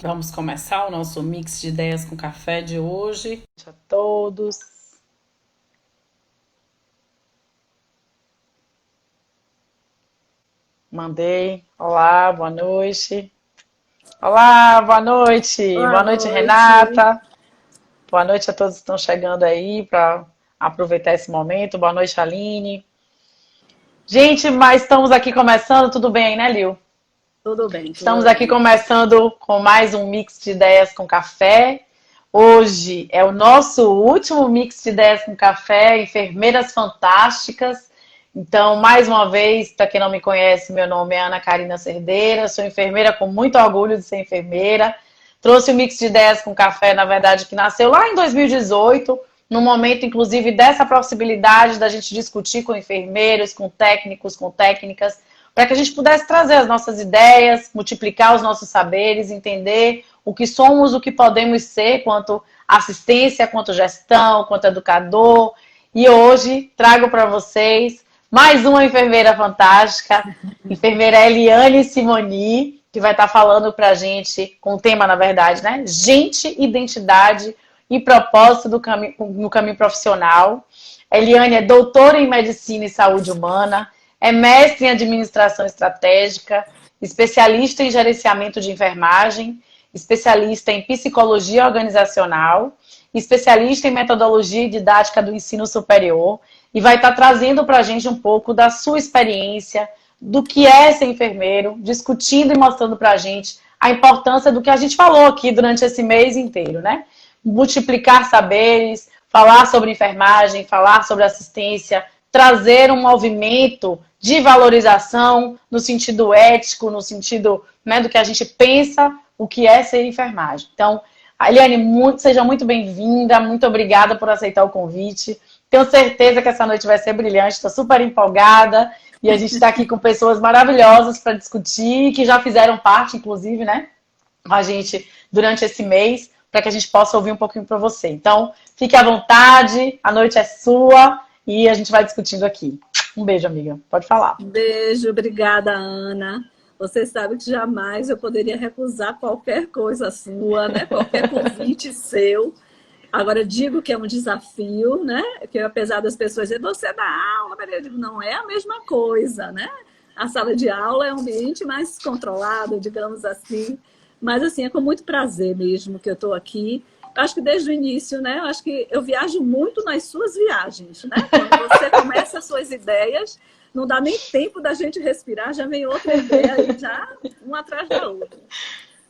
Vamos começar o nosso mix de ideias com café de hoje. A todos. Mandei. Olá, boa noite. Olá, boa noite. Boa Boa noite, noite. Renata. Boa noite a todos que estão chegando aí para aproveitar esse momento. Boa noite, Aline. Gente, mas estamos aqui começando. Tudo bem aí, né, Lil? Tudo bem, tudo Estamos aqui ótimo. começando com mais um mix de ideias com café. Hoje é o nosso último mix de ideias com café, Enfermeiras Fantásticas. Então, mais uma vez, para quem não me conhece, meu nome é Ana Karina Cerdeira, sou enfermeira com muito orgulho de ser enfermeira. Trouxe o mix de ideias com café, na verdade, que nasceu lá em 2018, no momento, inclusive, dessa possibilidade da gente discutir com enfermeiros, com técnicos, com técnicas, para que a gente pudesse trazer as nossas ideias, multiplicar os nossos saberes, entender o que somos, o que podemos ser, quanto assistência, quanto gestão, quanto educador. E hoje trago para vocês mais uma enfermeira fantástica, enfermeira Eliane Simoni, que vai estar falando para a gente, com o tema, na verdade, né? Gente, identidade e propósito no caminho profissional. Eliane é doutora em Medicina e Saúde Humana, é mestre em Administração Estratégica, especialista em Gerenciamento de Enfermagem, especialista em Psicologia Organizacional, especialista em Metodologia e Didática do Ensino Superior, e vai estar trazendo para a gente um pouco da sua experiência, do que é ser enfermeiro, discutindo e mostrando para a gente a importância do que a gente falou aqui durante esse mês inteiro, né? Multiplicar saberes, falar sobre enfermagem, falar sobre assistência, trazer um movimento de valorização no sentido ético, no sentido, né, do que a gente pensa o que é ser enfermagem. Então, Eliane, seja muito bem-vinda, muito obrigada por aceitar o convite. Tenho certeza que essa noite vai ser brilhante, estou super empolgada e a gente está aqui com pessoas maravilhosas para discutir, que já fizeram parte, inclusive, né, com a gente durante esse mês, para que a gente possa ouvir um pouquinho para você. Então, fique à vontade, a noite é sua e a gente vai discutindo aqui. Um beijo, amiga. Pode falar. Beijo, obrigada, Ana. Você sabe que jamais eu poderia recusar qualquer coisa sua, né? Qualquer convite seu. Agora, digo que é um desafio, né? Que apesar das pessoas dizerem, você dá aula, eu digo, não é a mesma coisa, né? A sala de aula é um ambiente mais controlado, digamos assim. Mas, assim, é com muito prazer mesmo que eu estou aqui. Acho que desde o início, né? Acho que eu viajo muito nas suas viagens, né? Quando você começa as suas ideias, não dá nem tempo da gente respirar, já vem outra ideia aí, já uma atrás da outra.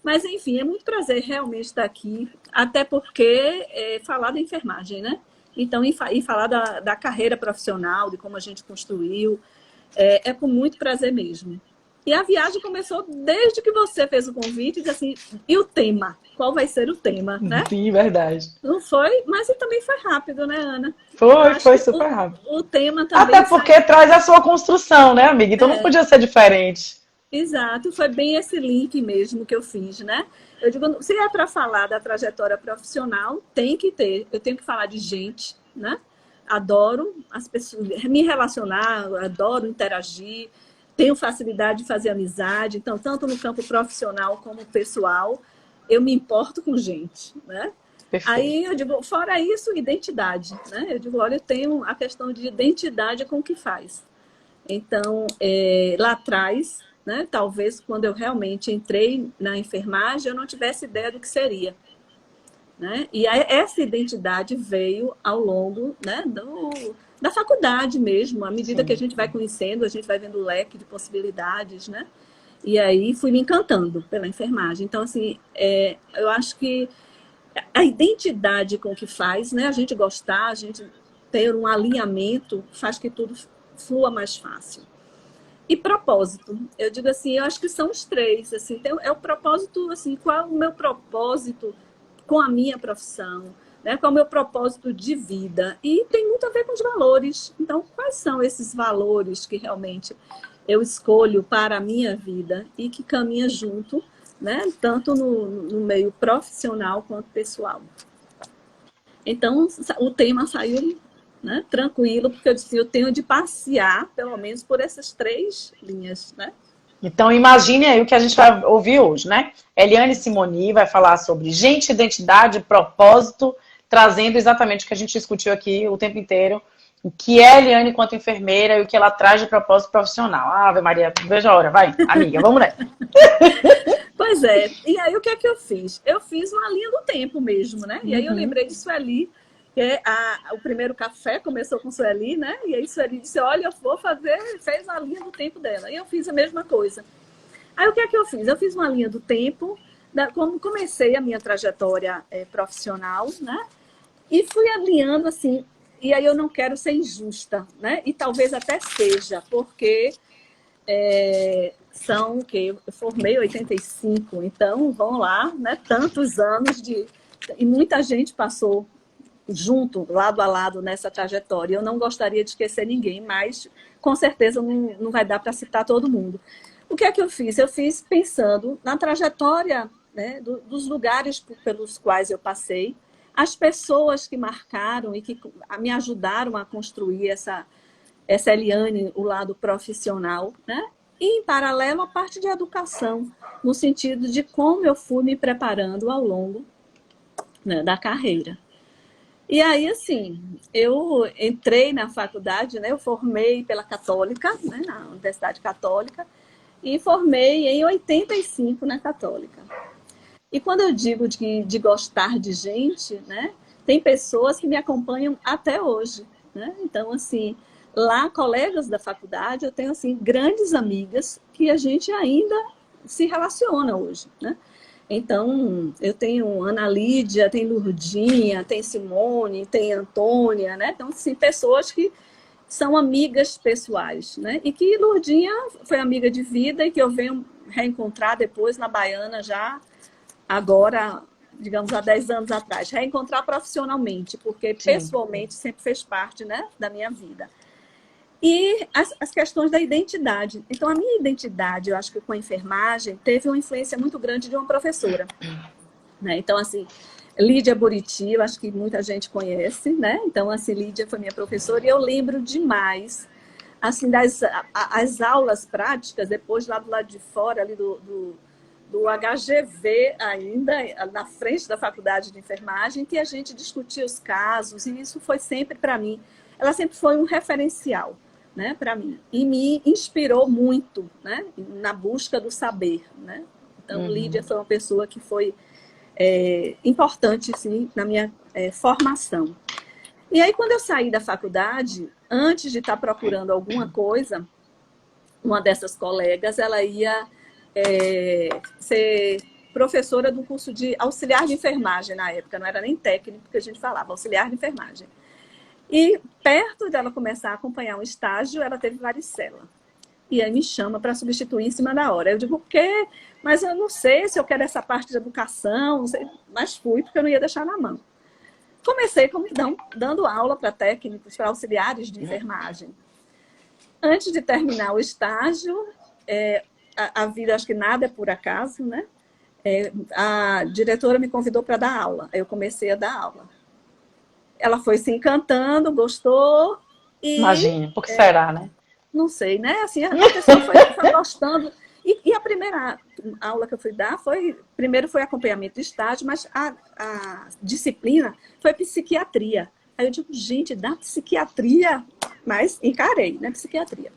Mas, enfim, é muito prazer realmente estar aqui, até porque falar da enfermagem, né? Então, e falar da carreira profissional, de como a gente construiu, é com muito prazer mesmo. E a viagem começou desde que você fez o convite, e disse assim, e o tema? Qual vai ser o tema, né? Sim, verdade. Não foi, mas também foi rápido, né, Ana? Eu acho Foi que super rápido. o tema Até também porque saiu. traz a sua construção, né, amiga? Então não podia ser diferente. Exato, foi bem esse link mesmo que eu fiz, né? Eu digo, se é para falar da trajetória profissional, tem que ter. Eu tenho que falar de gente, né? Adoro as pessoas, me relacionar, adoro interagir, tenho facilidade de fazer amizade. Então, tanto no campo profissional como pessoal, eu me importo com gente, né? Perfeito. Aí eu digo, fora isso, identidade, né? Eu digo, olha, eu tenho a questão de identidade com o que faz. Então, lá atrás, né, talvez quando eu realmente entrei na enfermagem, eu não tivesse ideia do que seria. Né? E essa identidade veio ao longo, né, da faculdade mesmo. À medida que a Sim. gente vai conhecendo, a gente vai vendo o leque de possibilidades, né? E aí fui me encantando pela enfermagem. Então, assim, eu acho que a identidade com o que faz, né, a gente gostar, a gente ter um alinhamento, faz que tudo flua mais fácil. E propósito, eu digo assim, eu acho que são os três, assim, é o propósito, assim, qual é o meu propósito com a minha profissão, né? Qual é o meu propósito de vida, e tem muito a ver com os valores. Então, quais são esses valores que realmente eu escolho para a minha vida e que caminha junto, né? Tanto no meio profissional quanto pessoal. Então, o tema saiu, né, tranquilo, porque eu disse, eu tenho de passear, pelo menos, por essas três linhas, né? Então, imagine aí o que a gente vai ouvir hoje, né? Eliane Simoni vai falar sobre gente, identidade, propósito, trazendo exatamente o que a gente discutiu aqui o tempo inteiro, o que é a Eliane enquanto enfermeira e o que ela traz de propósito profissional. Ave Maria, veja a hora, vai, amiga, vamos nessa. Pois é, e aí o que é que eu fiz? Eu fiz uma linha do tempo mesmo, né? E aí eu lembrei de Sueli, que o primeiro café começou com Sueli, né? E aí Sueli disse, olha, eu vou fazer, fez a linha do tempo dela. E eu fiz a mesma coisa. Aí o que é que eu fiz? Eu fiz uma linha do tempo, como comecei a minha trajetória profissional, né? E fui alinhando assim, e aí eu não quero ser injusta, né? E talvez até seja, porque são o quê? Eu formei em 85, então vão lá, né? Tantos anos de... E muita gente passou junto, lado a lado, nessa trajetória. Eu não gostaria de esquecer ninguém, mas com certeza não vai dar para citar todo mundo. O que é que eu fiz? Eu fiz pensando na trajetória, né, dos lugares pelos quais eu passei, as pessoas que marcaram e que me ajudaram a construir essa Eliane, o lado profissional, né? E, em paralelo, a parte de educação, no sentido de como eu fui me preparando ao longo, né, da carreira. E aí, assim, eu entrei na faculdade, né? Eu formei pela Católica, né, na Universidade Católica, e formei em 85 na Católica. E quando eu digo de gostar de gente, né, tem pessoas que me acompanham até hoje, né? Então, assim, lá, colegas da faculdade, eu tenho, assim, grandes amigas que a gente ainda se relaciona hoje, né? Então, eu tenho Ana Lídia, tem Lurdinha, tem Simone, tem Antônia, né? Então, assim, pessoas que são amigas pessoais, né? E que Lurdinha foi amiga de vida e que eu venho reencontrar depois na Baiana já agora, digamos, há 10 anos atrás. Reencontrar profissionalmente, porque Sim. pessoalmente sempre fez parte, né, da minha vida. E as questões da identidade. Então, a minha identidade, eu acho que com a enfermagem, teve uma influência muito grande de uma professora, né? Então, assim, Lídia Buriti, eu acho que muita gente conhece, né? Então, assim, Lídia foi minha professora e eu lembro demais, assim, as aulas práticas, depois lá do lado de fora, ali do HGV ainda, na frente da faculdade de enfermagem, que a gente discutia os casos, e isso foi sempre para mim, ela sempre foi um referencial, né, para mim, e me inspirou muito, né, na busca do saber, né. Então, Lídia foi uma pessoa que foi importante, sim, na minha formação. E aí, quando eu saí da faculdade, antes de estar procurando alguma coisa, uma dessas colegas, ela ia ser professora do curso de auxiliar de enfermagem na época, não era nem técnico que a gente falava, auxiliar de enfermagem. E perto dela começar a acompanhar um estágio, ela teve varicela. E aí me chama para substituir em cima da hora. Eu digo, o quê? Mas eu não sei se eu quero essa parte de educação, não sei. Mas fui, porque eu não ia deixar na mão. Comecei dando aula para técnicos, para auxiliares de enfermagem. Antes de terminar o estágio, a vida, acho que nada é por acaso, né? A diretora me convidou para dar aula. Aí eu comecei a dar aula. Ela foi se encantando, gostou e... Imagina, por que será, né? Não sei, né? Assim, a pessoa foi gostando. E a primeira aula que eu fui dar primeiro foi acompanhamento de estágio, mas a disciplina foi psiquiatria. Aí eu digo, gente, dá psiquiatria? Mas encarei, né? Psiquiatria.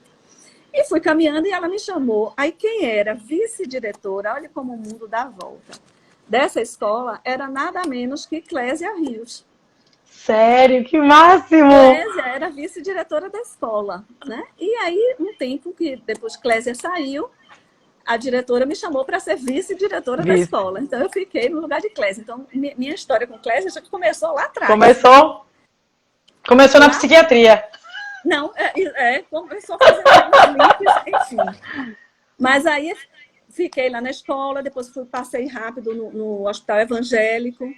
E fui caminhando e ela me chamou. Aí quem era vice-diretora, olha como o mundo dá volta, dessa escola era nada menos que Clésia Rios. Sério, que máximo! Clésia era vice-diretora da escola, né? E aí, um tempo que depois Clésia saiu, a diretora me chamou para ser vice-diretora da escola. Então, eu fiquei no lugar de Clésia. Então, minha história com Clésia já começou lá atrás. Começou na psiquiatria. Não, começou fazendo alguns links, enfim. Mas aí, fiquei lá na escola, depois passei rápido no hospital evangélico,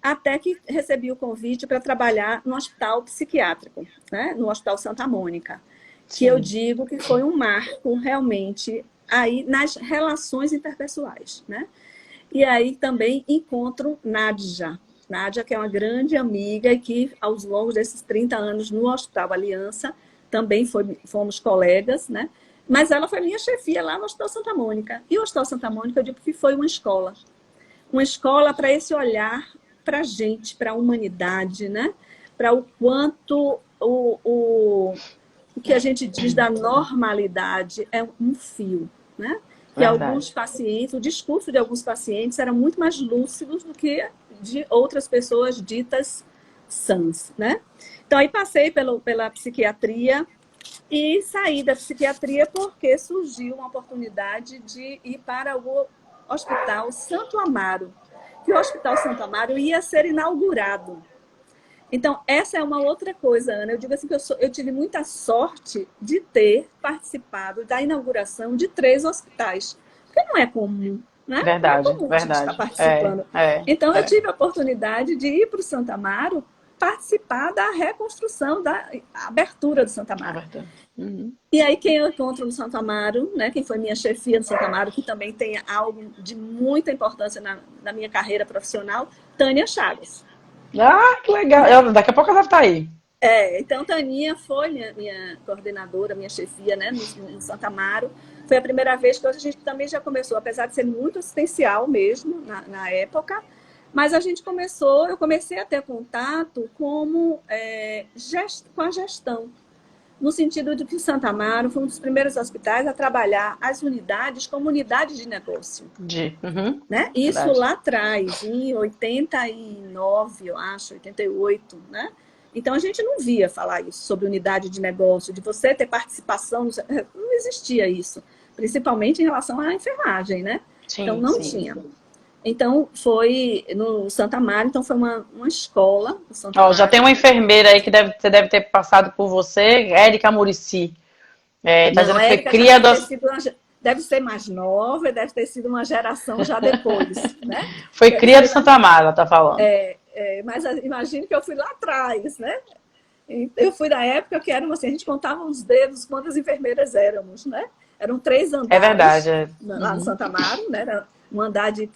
até que recebi o convite para trabalhar no hospital psiquiátrico, né? No Hospital Santa Mônica, que eu digo que foi um marco realmente aí nas relações interpessoais, né? E aí também encontro Nádia, que é uma grande amiga e que, aos longos desses 30 anos no Hospital Aliança, também fomos colegas, né? Mas ela foi minha chefia lá no Hospital Santa Mônica. E o Hospital Santa Mônica, eu digo que foi uma escola. Uma escola para esse olhar para a gente, para a humanidade, né? Para o quanto o que a gente diz da normalidade é um fio, né? Que alguns pacientes, o discurso de alguns pacientes era muito mais lúcido do que de outras pessoas ditas sãs, né? Então, aí passei pela psiquiatria e saí da psiquiatria porque surgiu uma oportunidade de ir para o Hospital Santo Amaro, que o Hospital Santo Amaro ia ser inaugurado. Então, essa é uma outra coisa, Ana. Eu digo assim que eu tive muita sorte de ter participado da inauguração de 3 hospitais, porque não é comum, né? Verdade, não é comum a gente estar verdade. participando. Então, eu tive a oportunidade de ir para o Santo Amaro participar da reconstrução, da abertura do Santo Amaro. Uhum. E aí, quem eu encontro no Santo Amaro, né? Quem foi minha chefia no Santo Amaro, que também tem algo de muita importância na minha carreira profissional, Tânia Chagas. Ah, que legal. Daqui a pouco ela deve estar aí. Então, Taninha foi minha coordenadora, minha chefia, né, no Santo Amaro. Foi a primeira vez que a gente também já começou, apesar de ser muito assistencial mesmo na época, mas eu comecei a ter contato com a gestão, no sentido de que o Santo Amaro foi um dos primeiros hospitais a trabalhar as unidades como unidade de negócio. Né? Isso lá atrás, em 89, eu acho, 88, né? Então, a gente não via falar isso sobre unidade de negócio, de você ter participação, não existia isso, principalmente em relação à enfermagem, né? Sim, então, não tinha. Então, foi no Santo Amaro, então foi uma escola. Já tem uma enfermeira aí que você deve ter passado por você, Érica Murici. Tá dizendo que foi cria deve ser mais nova, deve ter sido uma geração já depois, né? Foi cria do Santo Amaro, ela tá falando. Mas imagino que eu fui lá atrás, né? Eu fui da época que éramos assim, a gente contava os dedos quantas enfermeiras éramos, né? Eram 3 andares. É verdade. Lá no Santo Amaro, né? Era um andar de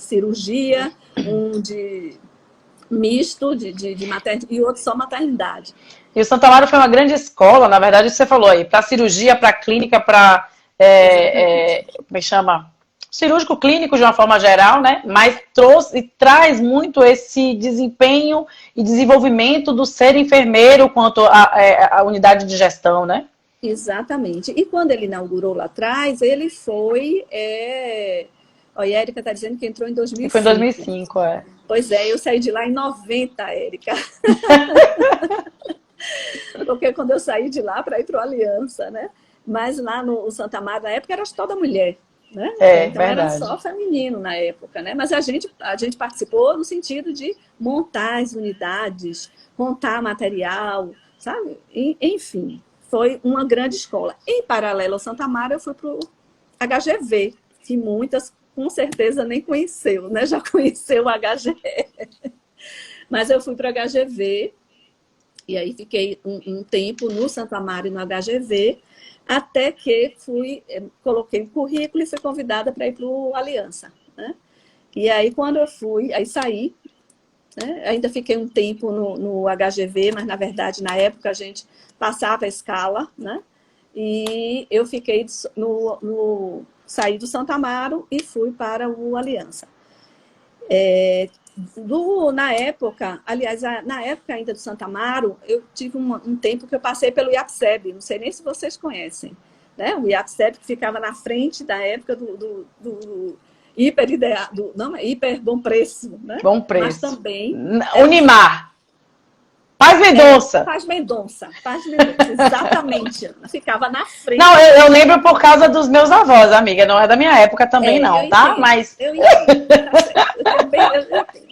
cirurgia, um de misto, de maternidade, e outro só maternidade. E o Santo Amaro foi uma grande escola, na verdade, você falou aí, para cirurgia, para clínica, para como é que chama? Cirúrgico clínico de uma forma geral, né? Mas traz muito esse desempenho e desenvolvimento do ser enfermeiro quanto à unidade de gestão, né? Exatamente. E quando ele inaugurou lá atrás, ele foi... a Érica está dizendo que entrou em 2005. Foi em 2005, Pois eu saí de lá em 90, Érica. Porque quando eu saí de lá para ir para o Aliança, né? Mas lá no Santo Amaro, na época, era toda mulher. Né? Então verdade. Era só feminino na época, né? Mas a gente participou no sentido de montar as unidades, montar material, sabe? Enfim, foi uma grande escola. Em paralelo ao Santo Amaro, eu fui para o HGV, que muitas com certeza nem conheceu, né? Já conheceu o HGV. Mas eu fui para o HGV e aí fiquei um tempo no Santo Amaro e no HGV, até que coloquei o currículo e fui convidada para ir para o Aliança. Né? E aí, quando eu fui, aí saí, né? Ainda fiquei um tempo no HGV, mas, na verdade, na época, a gente passava a escala, né? E eu fiquei saí do Santo Amaro e fui para o Aliança. Na época, aliás, na época ainda do Santo Amaro, eu tive um tempo que eu passei pelo IAPSEB, não sei nem se vocês conhecem, né? O IAPSEB que ficava na frente da época do hiper bom preço, né? Bom preço. Mas também... Unimar. Paz Mendonça. Paz Mendonça, exatamente. Ficava na frente. Não, eu lembro por causa dos meus avós, amiga. Não é da minha época também, não, tá? Mas... Eu entendo. Eu entendo.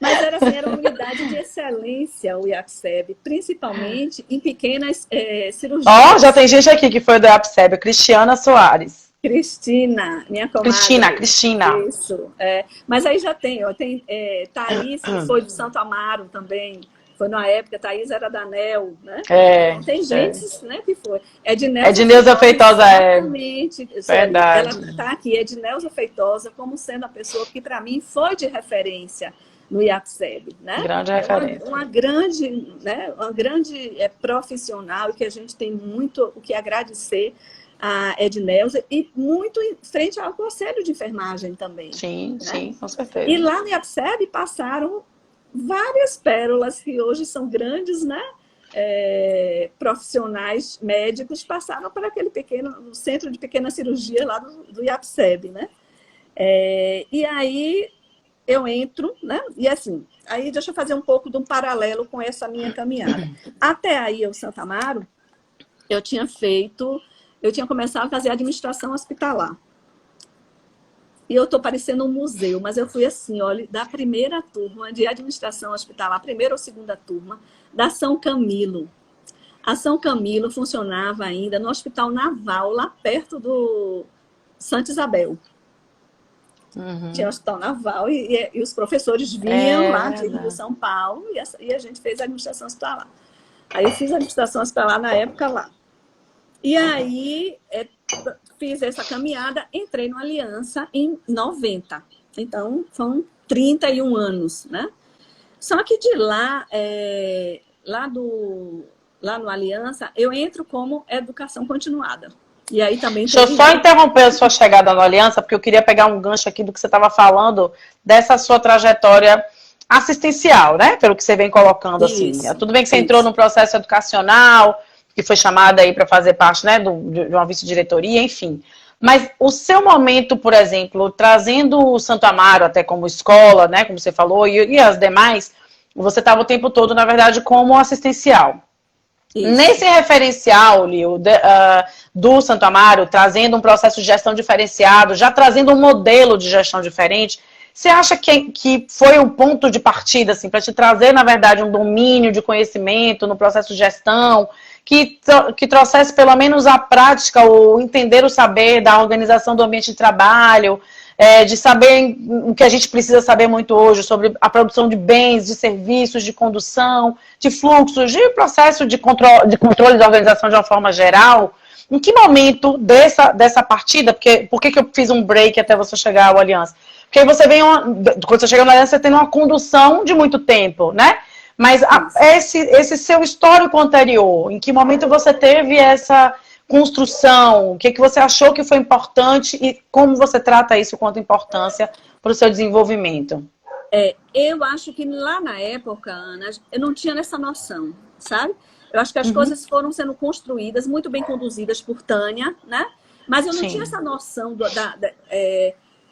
Mas era uma unidade de excelência, o IAPSEB, principalmente em pequenas cirurgias. Já tem gente aqui que foi do IAPSEB, Cristiana Soares. Cristina, minha comadre. Cristina. Isso. Mas aí já tem Thaís, que foi do Santo Amaro também. Foi na época, Thaís era da ANEL, né? Então, tem gente né, que foi. Edneuza Feitosa, exatamente. Verdade. Ela está aqui, Edneuza Feitosa, como sendo a pessoa que, para mim, foi de referência no IAPSEB, né? Grande referência. Uma grande profissional e que a gente tem muito o que agradecer a Edneuza, e muito em frente ao conselho de enfermagem também. Sim, né? sim, com certeza. E lá no IAPSEB passaram várias pérolas que hoje são grandes, né? Profissionais médicos passaram por aquele pequeno centro de pequena cirurgia lá do IAPSEB, né? E aí eu entro, né? E assim, aí deixa eu fazer um pouco de um paralelo com essa minha caminhada. Até aí, o Santo Amaro, eu tinha começado a fazer administração hospitalar. E eu estou parecendo um museu, mas eu fui assim, olha, da primeira turma de administração hospitalar, primeira ou segunda turma, da São Camilo. A São Camilo funcionava ainda no Hospital Naval, lá perto do Santa Isabel. Tinha o Hospital Naval e os professores vinham lá de Rio, São Paulo, e a gente fez a administração hospitalar. Aí eu fiz a administração hospitalar na época lá. E aí fiz essa caminhada, entrei no Aliança em 90. Então, foram 31 anos, né? Só que de lá, lá no Aliança, eu entro como educação continuada. E aí também Deixa eu só interromper a sua chegada no Aliança, porque eu queria pegar um gancho aqui do que você estava falando, dessa sua trajetória assistencial, né? Pelo que você vem colocando, assim. Tudo bem que você entrou no processo educacional, que foi chamada aí para fazer parte, né, de uma vice-diretoria, enfim. Mas o seu momento, por exemplo, trazendo o Santo Amaro até como escola, né, como você falou, e as demais, você estava o tempo todo, na verdade, como assistencial. Isso. Nesse referencial, Lio, do Santo Amaro, trazendo um processo de gestão diferenciado, já trazendo um modelo de gestão diferente, você acha que foi um ponto de partida, assim, para te trazer, na verdade, um domínio de conhecimento no processo de gestão, que trouxesse pelo menos a prática, ou entender o saber da organização do ambiente de trabalho, de saber o que a gente precisa saber muito hoje sobre a produção de bens, de serviços, de condução, de fluxos, de processo de controle da organização de uma forma geral. Em que momento dessa partida, por que eu fiz um break até você chegar ao Aliança? Porque você quando você chega no Aliança, você tem uma condução de muito tempo, né? Mas esse seu histórico anterior, em que momento você teve essa construção? O que você achou que foi importante e como você trata isso quanto importância para o seu desenvolvimento? Eu acho que lá na época, Ana, eu não tinha essa noção, sabe? Eu acho que as coisas foram sendo construídas, muito bem conduzidas por Tânia, né? Mas eu não tinha essa noção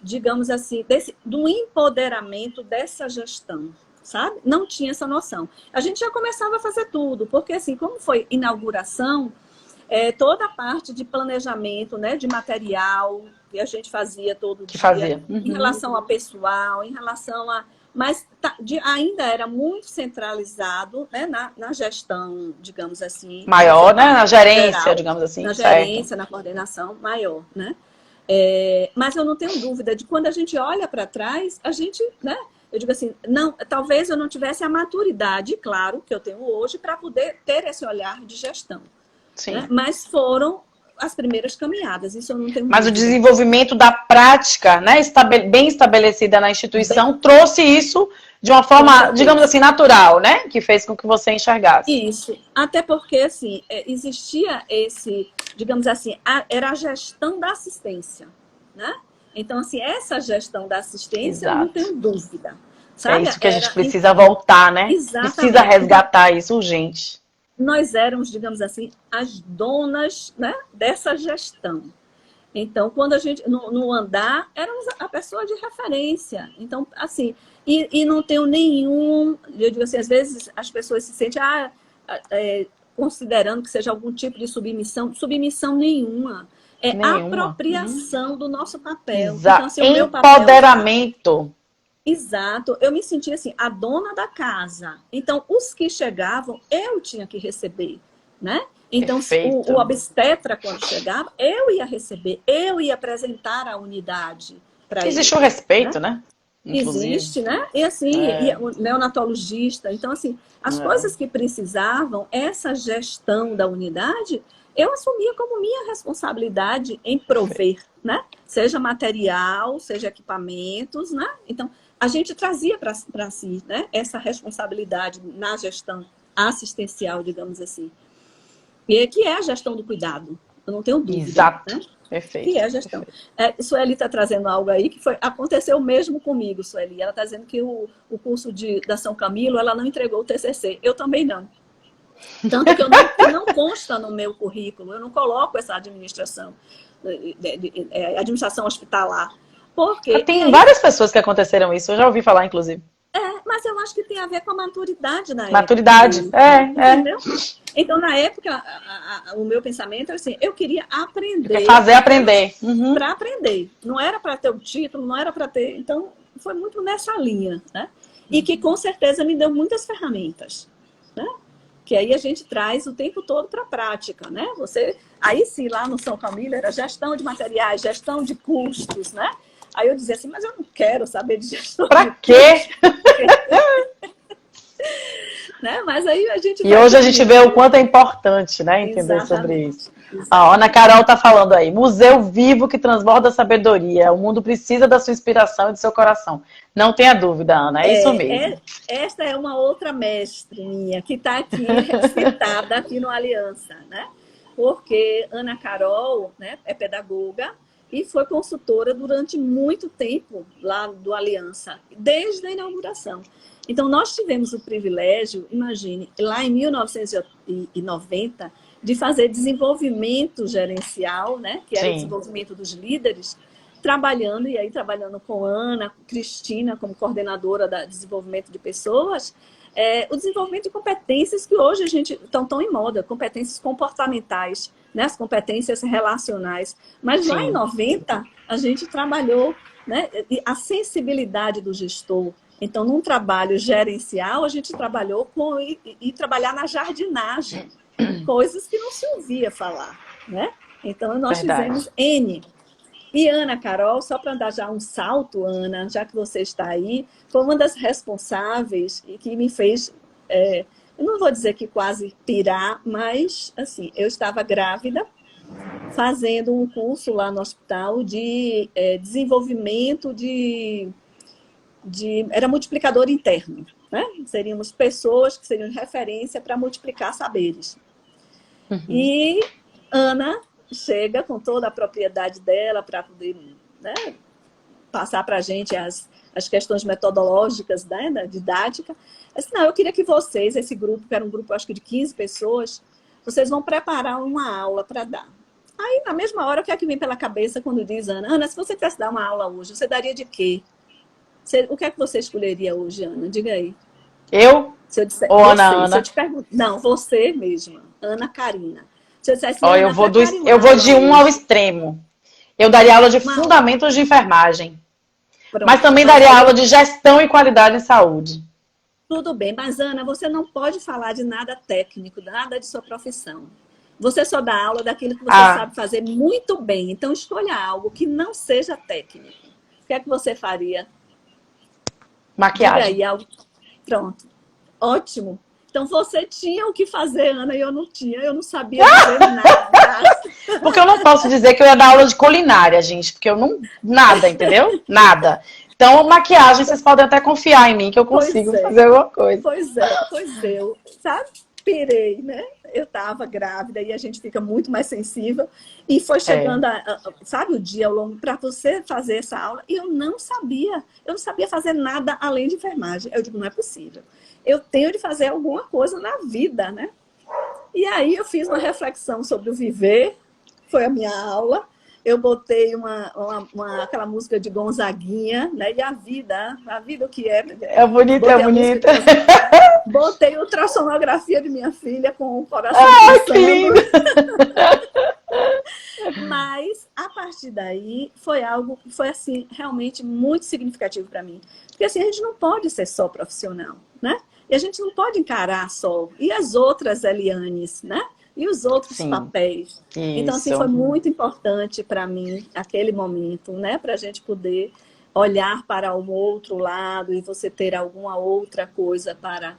digamos assim, do empoderamento dessa gestão, sabe? Não tinha essa noção. A gente já começava a fazer tudo, porque assim, como foi inauguração, toda a parte de planejamento, né, de material, que a gente fazia todo dia, em relação ao pessoal, em relação a... Mas ainda era muito centralizado, né, na gestão, digamos assim... Maior, né? Na gerência, geral, digamos assim. Na gerência, na coordenação maior, né? Mas eu não tenho dúvida de quando a gente olha para trás, a gente, né? Eu digo assim, não, talvez eu não tivesse a maturidade, claro, que eu tenho hoje, para poder ter esse olhar de gestão. Sim. Né? Mas foram as primeiras caminhadas, isso eu não tenho dúvida. Mas o desenvolvimento da prática, né, bem estabelecida na instituição, trouxe isso de uma forma, digamos assim, natural, né? Que fez com que você enxergasse. Isso. Até porque, assim, existia digamos assim, era a gestão da assistência, né? Então, assim, essa gestão da assistência, eu não tenho dúvida. Sabe? É isso que a gente precisa voltar, né? Exatamente. Precisa resgatar isso urgente. Nós éramos, digamos assim, as donas, né, dessa gestão. Então, quando a gente, no andar, éramos a pessoa de referência. Então, assim, e não tenho nenhum... Eu digo assim, às vezes as pessoas se sentem considerando que seja algum tipo de submissão nenhuma. A apropriação do nosso papel. Exato. Então, assim, o meu papel, empoderamento. Exato. Eu me sentia assim, a dona da casa. Então, os que chegavam, eu tinha que receber, né? Então, o obstetra, quando chegava, eu ia receber, eu ia apresentar a unidade para ele. Existe o respeito, né? Inclusive. Existe, né? E assim, o neonatologista. Então, assim, as coisas que precisavam, essa gestão da unidade, eu assumia como minha responsabilidade em prover, né? Seja material, seja equipamentos, né? Então, a gente trazia para si, né, essa responsabilidade na gestão assistencial, digamos assim. E que é a gestão do cuidado, Eu não tenho dúvida. Exato. Né? Perfeito. Que é a gestão. Sueli está trazendo algo aí que aconteceu mesmo comigo, Sueli. Ela está dizendo que o curso da São Camilo, ela não entregou o TCC. Eu também não. Tanto que não consta no meu currículo, eu não coloco essa administração, administração hospitalar. Porque tem várias pessoas que aconteceram isso, eu já ouvi falar, inclusive. Mas eu acho que tem a ver com a maturidade na maturidade, época. Entendeu? Então, na época, o meu pensamento era assim, eu queria aprender. Fazer aprender. Para aprender. Não era para ter o título, não era para ter... Então, foi muito nessa linha, né? E que, com certeza, me deu muitas ferramentas, né? Que aí a gente traz o tempo todo para a prática, né? Aí sim, lá no São Camilo, era gestão de materiais, gestão de custos, né? Aí eu dizia assim, mas eu não quero saber de gestão. Pra quê? Né? Mas aí a gente... E hoje a gente vê o quanto é importante, né? Entender sobre isso. A Ana Carol tá falando aí, museu vivo que transborda sabedoria. O mundo precisa da sua inspiração e do seu coração. Não tenha dúvida, Ana, é isso mesmo. Esta é uma outra mestre minha, que está aqui citada aqui no Aliança, né? Porque Ana Carol, né, é pedagoga e foi consultora durante muito tempo lá do Aliança, desde a inauguração. Então, nós tivemos o privilégio, imagine, lá em 1990, de fazer desenvolvimento gerencial, né? Que era o desenvolvimento dos líderes, trabalhando com Ana, Cristina, como coordenadora de desenvolvimento de pessoas, o desenvolvimento de competências que hoje estão tão em moda, competências comportamentais, né? As competências relacionais. Mas lá em 90, a gente trabalhou, né? A sensibilidade do gestor. Então, num trabalho gerencial, a gente trabalhou e trabalhar na jardinagem, coisas que não se ouvia falar, né? Então, nós fizemos N. E Ana Carol, só para dar já um salto, Ana, já que você está aí, foi uma das responsáveis e que me fez, eu não vou dizer que quase pirar, mas, assim, eu estava grávida, fazendo um curso lá no hospital de desenvolvimento era multiplicador interno, né? Seríamos pessoas que seriam referência para multiplicar saberes. E Ana chega com toda a propriedade dela para poder, né, passar para a gente as questões metodológicas, né, da didática. Assim, não, eu queria que vocês, esse grupo, que era um grupo, acho que de 15 pessoas, vocês vão preparar uma aula para dar. Aí, na mesma hora, o que é que vem pela cabeça quando diz, Ana, se você tivesse dar uma aula hoje, você daria de quê? O que é que você escolheria hoje, Ana? Diga aí. Eu? Se eu disser, ou Ana? Se eu te pergunto, não, você mesma, Ana Karina. Se eu dissesse, eu vou de um ao extremo. Eu daria aula de fundamentos de enfermagem. Pronto, mas também daria aula de gestão e qualidade em saúde. Tudo bem, mas Ana, você não pode falar de nada técnico, nada de sua profissão. Você só dá aula daquilo que você sabe fazer muito bem. Então, escolha algo que não seja técnico. O que é que você faria? Maquiagem. Diga aí, algo... Pronto. Ótimo. Então, você tinha o que fazer, Ana, e eu não tinha. Eu não sabia fazer nada. Porque eu não posso dizer que eu ia dar aula de culinária, gente. Porque eu não... Nada, entendeu? Nada. Então, maquiagem, vocês podem até confiar em mim que eu consigo fazer alguma coisa. Pois eu, sabe? Pirei, né? Eu estava grávida e a gente fica muito mais sensível. E foi chegando, sabe, o dia ao longo para você fazer essa aula. E eu não sabia fazer nada além de enfermagem. Eu digo, não é possível. Eu tenho de fazer alguma coisa na vida, né? E aí eu fiz uma reflexão sobre o viver. Foi a minha aula. Eu botei aquela música de Gonzaguinha, né? E a vida o que é? É bonita, é bonita. Botei ultrassonografia de minha filha com o coração que lindo! Mas, a partir daí, foi algo que foi, assim, realmente muito significativo para mim. Porque, assim, a gente não pode ser só profissional, né? E a gente não pode encarar só. E as outras Elianes, né? E os outros papéis. Isso. Então, assim, foi muito importante para mim, aquele momento, né? Para a gente poder olhar para um outro lado e você ter alguma outra coisa para,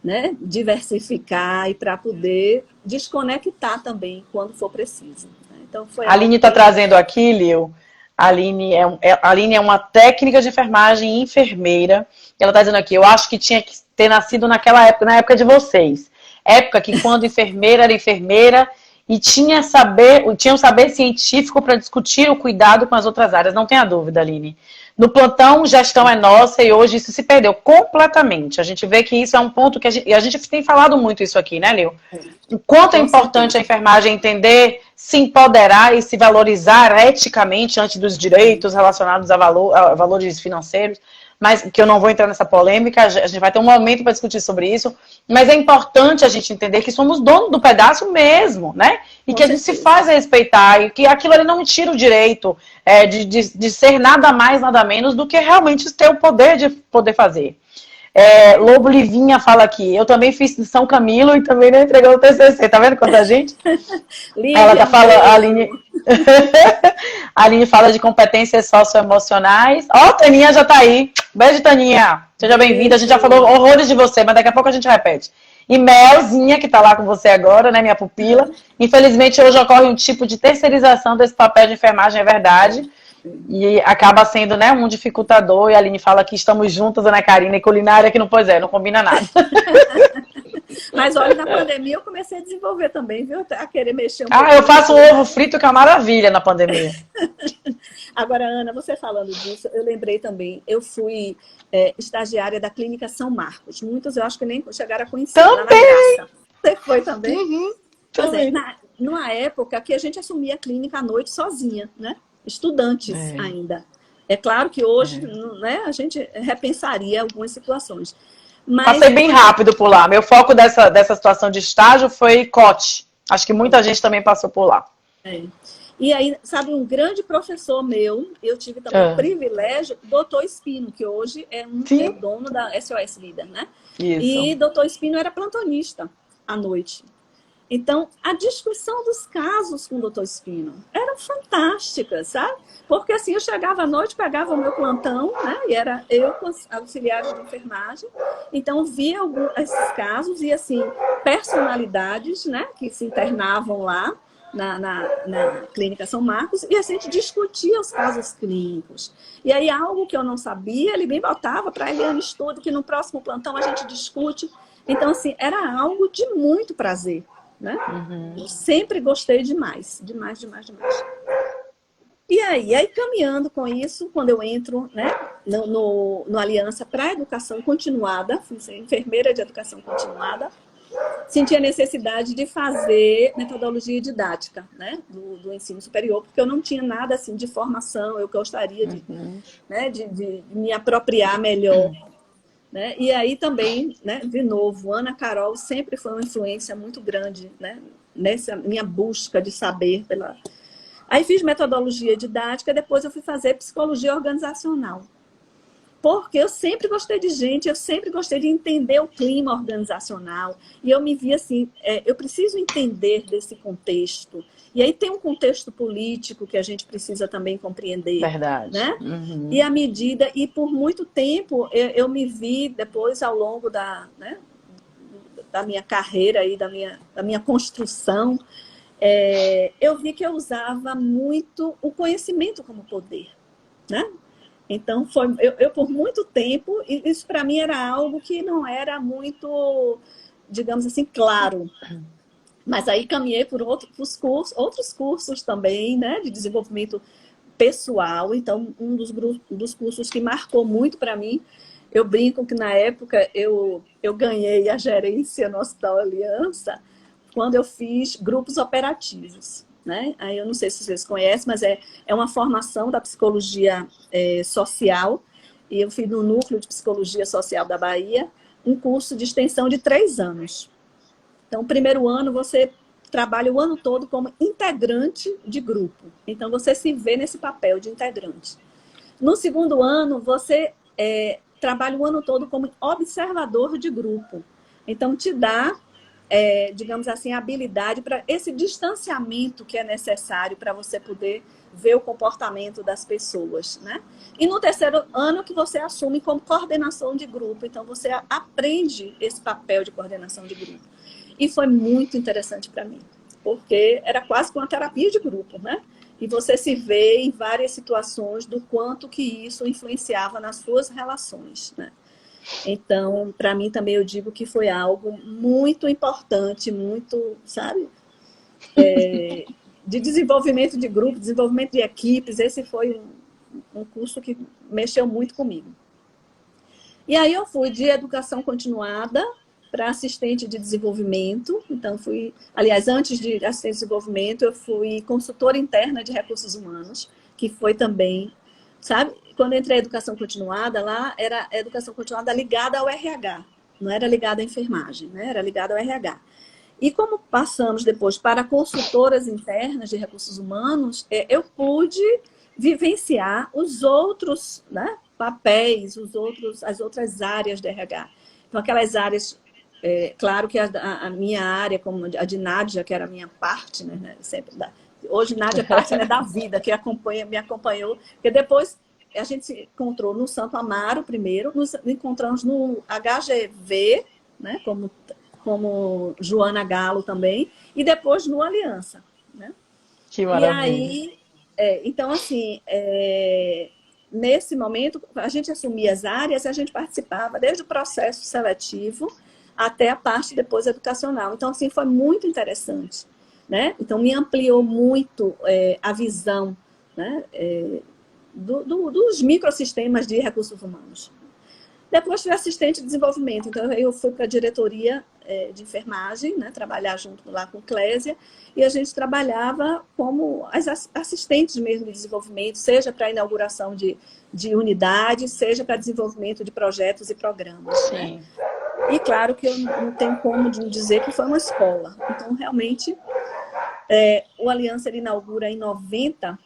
né, diversificar e para poder desconectar também quando for preciso. Então, foi a Aline está trazendo aqui, Lil. A Aline é uma técnica de enfermagem e enfermeira. Ela está dizendo aqui, eu acho que tinha que ter nascido naquela época, na época de vocês. Época que quando enfermeira era enfermeira e tinha um saber científico para discutir o cuidado com as outras áreas, não tenha dúvida, Aline. No plantão, gestão é nossa e hoje isso se perdeu completamente. A gente vê que isso é um ponto que a gente tem falado muito isso aqui, né, Lil? O quanto é importante a enfermagem entender, se empoderar e se valorizar eticamente antes dos direitos relacionados a valores financeiros, mas que eu não vou entrar nessa polêmica, a gente vai ter um momento para discutir sobre isso, mas é importante a gente entender que somos donos do pedaço mesmo, né? E que a gente se faz respeitar, e que aquilo ali não me tira o direito de ser nada mais, nada menos do que realmente ter o poder de poder fazer. Lobo Livinha fala aqui, eu também fiz de São Camilo e também não entregou o TCC, tá vendo quanta gente? Ela tá falando, a Aline... a Aline fala de competências socioemocionais. Ó, Taninha já tá aí. Beijo, Taninha. Seja bem-vinda. A gente já falou horrores de você, mas daqui a pouco a gente repete. E Melzinha, que tá lá com você agora, né, minha pupila. Infelizmente, hoje ocorre um tipo de terceirização desse papel de enfermagem, é verdade. E acaba sendo, né, um dificultador. E a Aline fala que estamos juntas, Ana Karina, e culinária, que não, pois é, não combina nada. Mas olha, na pandemia eu comecei a desenvolver também, viu? A querer mexer um pouco. Eu faço um ovo frito que é uma maravilha na pandemia. Agora, Ana, você falando disso, eu lembrei também, eu fui estagiária da Clínica São Marcos. Muitos eu acho que nem chegaram a conhecer. Também! Lá na Graça. Você foi também? Uhum, também. Numa época que a gente assumia a clínica à noite sozinha, né? Estudantes ainda. É claro que hoje né, a gente repensaria algumas situações. Mas... Passei bem rápido por lá. Meu foco dessa situação de estágio foi COT. Acho que muita gente também passou por lá. E aí, sabe, um grande professor meu, eu tive também o privilégio, doutor Espino, que hoje é o dono da SOS Líder, né? Isso. E doutor Espino era plantonista à noite. Então, a discussão dos casos com o doutor Espino eram fantásticas, sabe? Porque assim, eu chegava à noite, pegava o meu plantão, né? E era eu auxiliar de enfermagem. Então, via esses casos e, assim, personalidades, né? Que se internavam lá na Clínica São Marcos. E a gente discutia os casos clínicos. E aí, algo que eu não sabia, ele me botava para a Eliane Estudo, que no próximo plantão a gente discute. Então, assim, era algo de muito prazer. Né? Eu sempre gostei demais, demais. E aí caminhando com isso, quando eu entro, né, no Aliança para a Educação Continuada, fui ser enfermeira de Educação Continuada, senti a necessidade de fazer metodologia didática, né, do ensino superior, porque eu não tinha nada assim de formação, eu gostaria né, de me apropriar melhor. Né? E aí também, né, de novo, Ana Carol sempre foi uma influência muito grande, né, nessa minha busca de saber. Aí fiz metodologia didática, depois eu fui fazer psicologia organizacional. Porque eu sempre gostei de gente, eu sempre gostei de entender o clima organizacional. E eu me vi assim, eu preciso entender desse contexto. E aí tem um contexto político que a gente precisa também compreender. Verdade. Né? E à medida, e por muito tempo, eu me vi depois ao longo da minha carreira, e da minha construção, eu vi que eu usava muito o conhecimento como poder. Né? Então, eu por muito tempo, isso para mim era algo que não era muito, digamos assim, claro. Mas aí caminhei por outros cursos também, né, de desenvolvimento pessoal. Então, um dos cursos que marcou muito para mim, eu brinco que na época eu ganhei a gerência no Hospital Aliança quando eu fiz grupos operativos. Né? Aí eu não sei se vocês conhecem, mas é uma formação da psicologia social, e eu fiz no Núcleo de Psicologia Social da Bahia, um curso de extensão de 3 anos. Então, o primeiro ano você trabalha o ano todo como integrante de grupo. Então, você se vê nesse papel de integrante. No segundo ano, você trabalha o ano todo como observador de grupo. Então, te dá... digamos assim, a habilidade para esse distanciamento que é necessário para você poder ver o comportamento das pessoas, né? E no terceiro ano que você assume como coordenação de grupo, então você aprende esse papel de coordenação de grupo. E foi muito interessante para mim, porque era quase que uma terapia de grupo, né? E você se vê em várias situações do quanto que isso influenciava nas suas relações, né? Então, para mim também eu digo que foi algo muito importante, muito, sabe? de desenvolvimento de grupo, desenvolvimento de equipes. Esse foi um curso que mexeu muito comigo. E aí eu fui de educação continuada para assistente de desenvolvimento. Então aliás, antes de assistente de desenvolvimento, eu fui consultora interna de recursos humanos, que foi também, sabe? Quando eu entrei em educação continuada, lá era a educação continuada ligada ao RH, não era ligada à enfermagem, né? Era ligada ao RH. E como passamos depois para consultoras internas de recursos humanos, eu pude vivenciar os outros, né, papéis, as outras áreas de RH. Então, aquelas áreas, claro que a minha área, como a de Nádia, que era a minha partner, né, sempre hoje Nádia é partner da vida, que me acompanhou, porque depois a gente se encontrou no Santo Amaro primeiro, nos encontramos no HGV, né, como Joana Galo também, e depois no Aliança, né? Que maravilha. E aí, então assim, nesse momento, a gente assumia as áreas e a gente participava desde o processo seletivo até a parte depois educacional. Então, assim, foi muito interessante, né? Então, me ampliou muito a visão, né, dos microsistemas de recursos humanos. Depois fui assistente de desenvolvimento, então eu fui para a diretoria de enfermagem, né, trabalhar junto lá com Clésia, e a gente trabalhava como as assistentes mesmo de desenvolvimento, seja para inauguração de unidades, seja para desenvolvimento de projetos e programas. Sim. Né? E claro que eu não tenho como dizer que foi uma escola. Então, realmente, o Aliança ele inaugura em 90,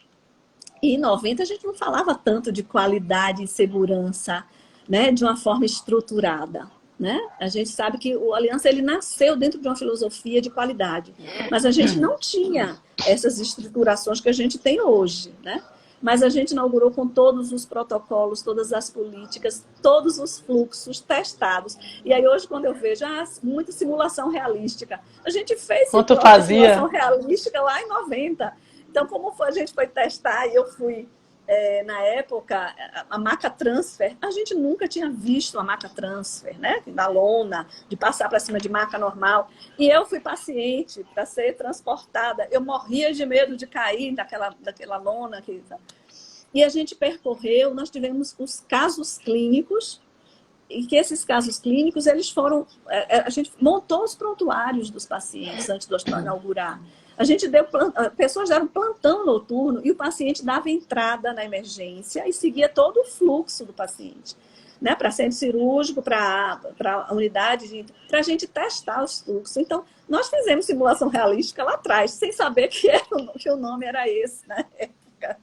e em 90 a gente não falava tanto de qualidade e segurança, né, de uma forma estruturada, né? A gente sabe que o Aliança ele nasceu dentro de uma filosofia de qualidade, mas a gente não tinha essas estruturações que a gente tem hoje, né? Mas a gente inaugurou com todos os protocolos, todas as políticas, todos os fluxos testados. E aí hoje, quando eu vejo muita simulação realística, a gente fez simulação realística lá em 90. Então, como a gente foi testar, e eu fui... na época, a maca transfer, a gente nunca tinha visto a maca transfer, né? Da lona, de passar para cima de maca normal. E eu fui paciente para ser transportada. Eu morria de medo de cair daquela lona. E a gente percorreu, nós tivemos os casos clínicos, e que esses casos clínicos, eles foram... A gente montou os prontuários dos pacientes antes do hospital inaugurar. A gente pessoas deram plantão noturno e o paciente dava entrada na emergência e seguia todo o fluxo do paciente, né? Para centro cirúrgico, para a unidade, para a gente testar os fluxos. Então, nós fizemos simulação realística lá atrás, sem saber que o nome era esse na época.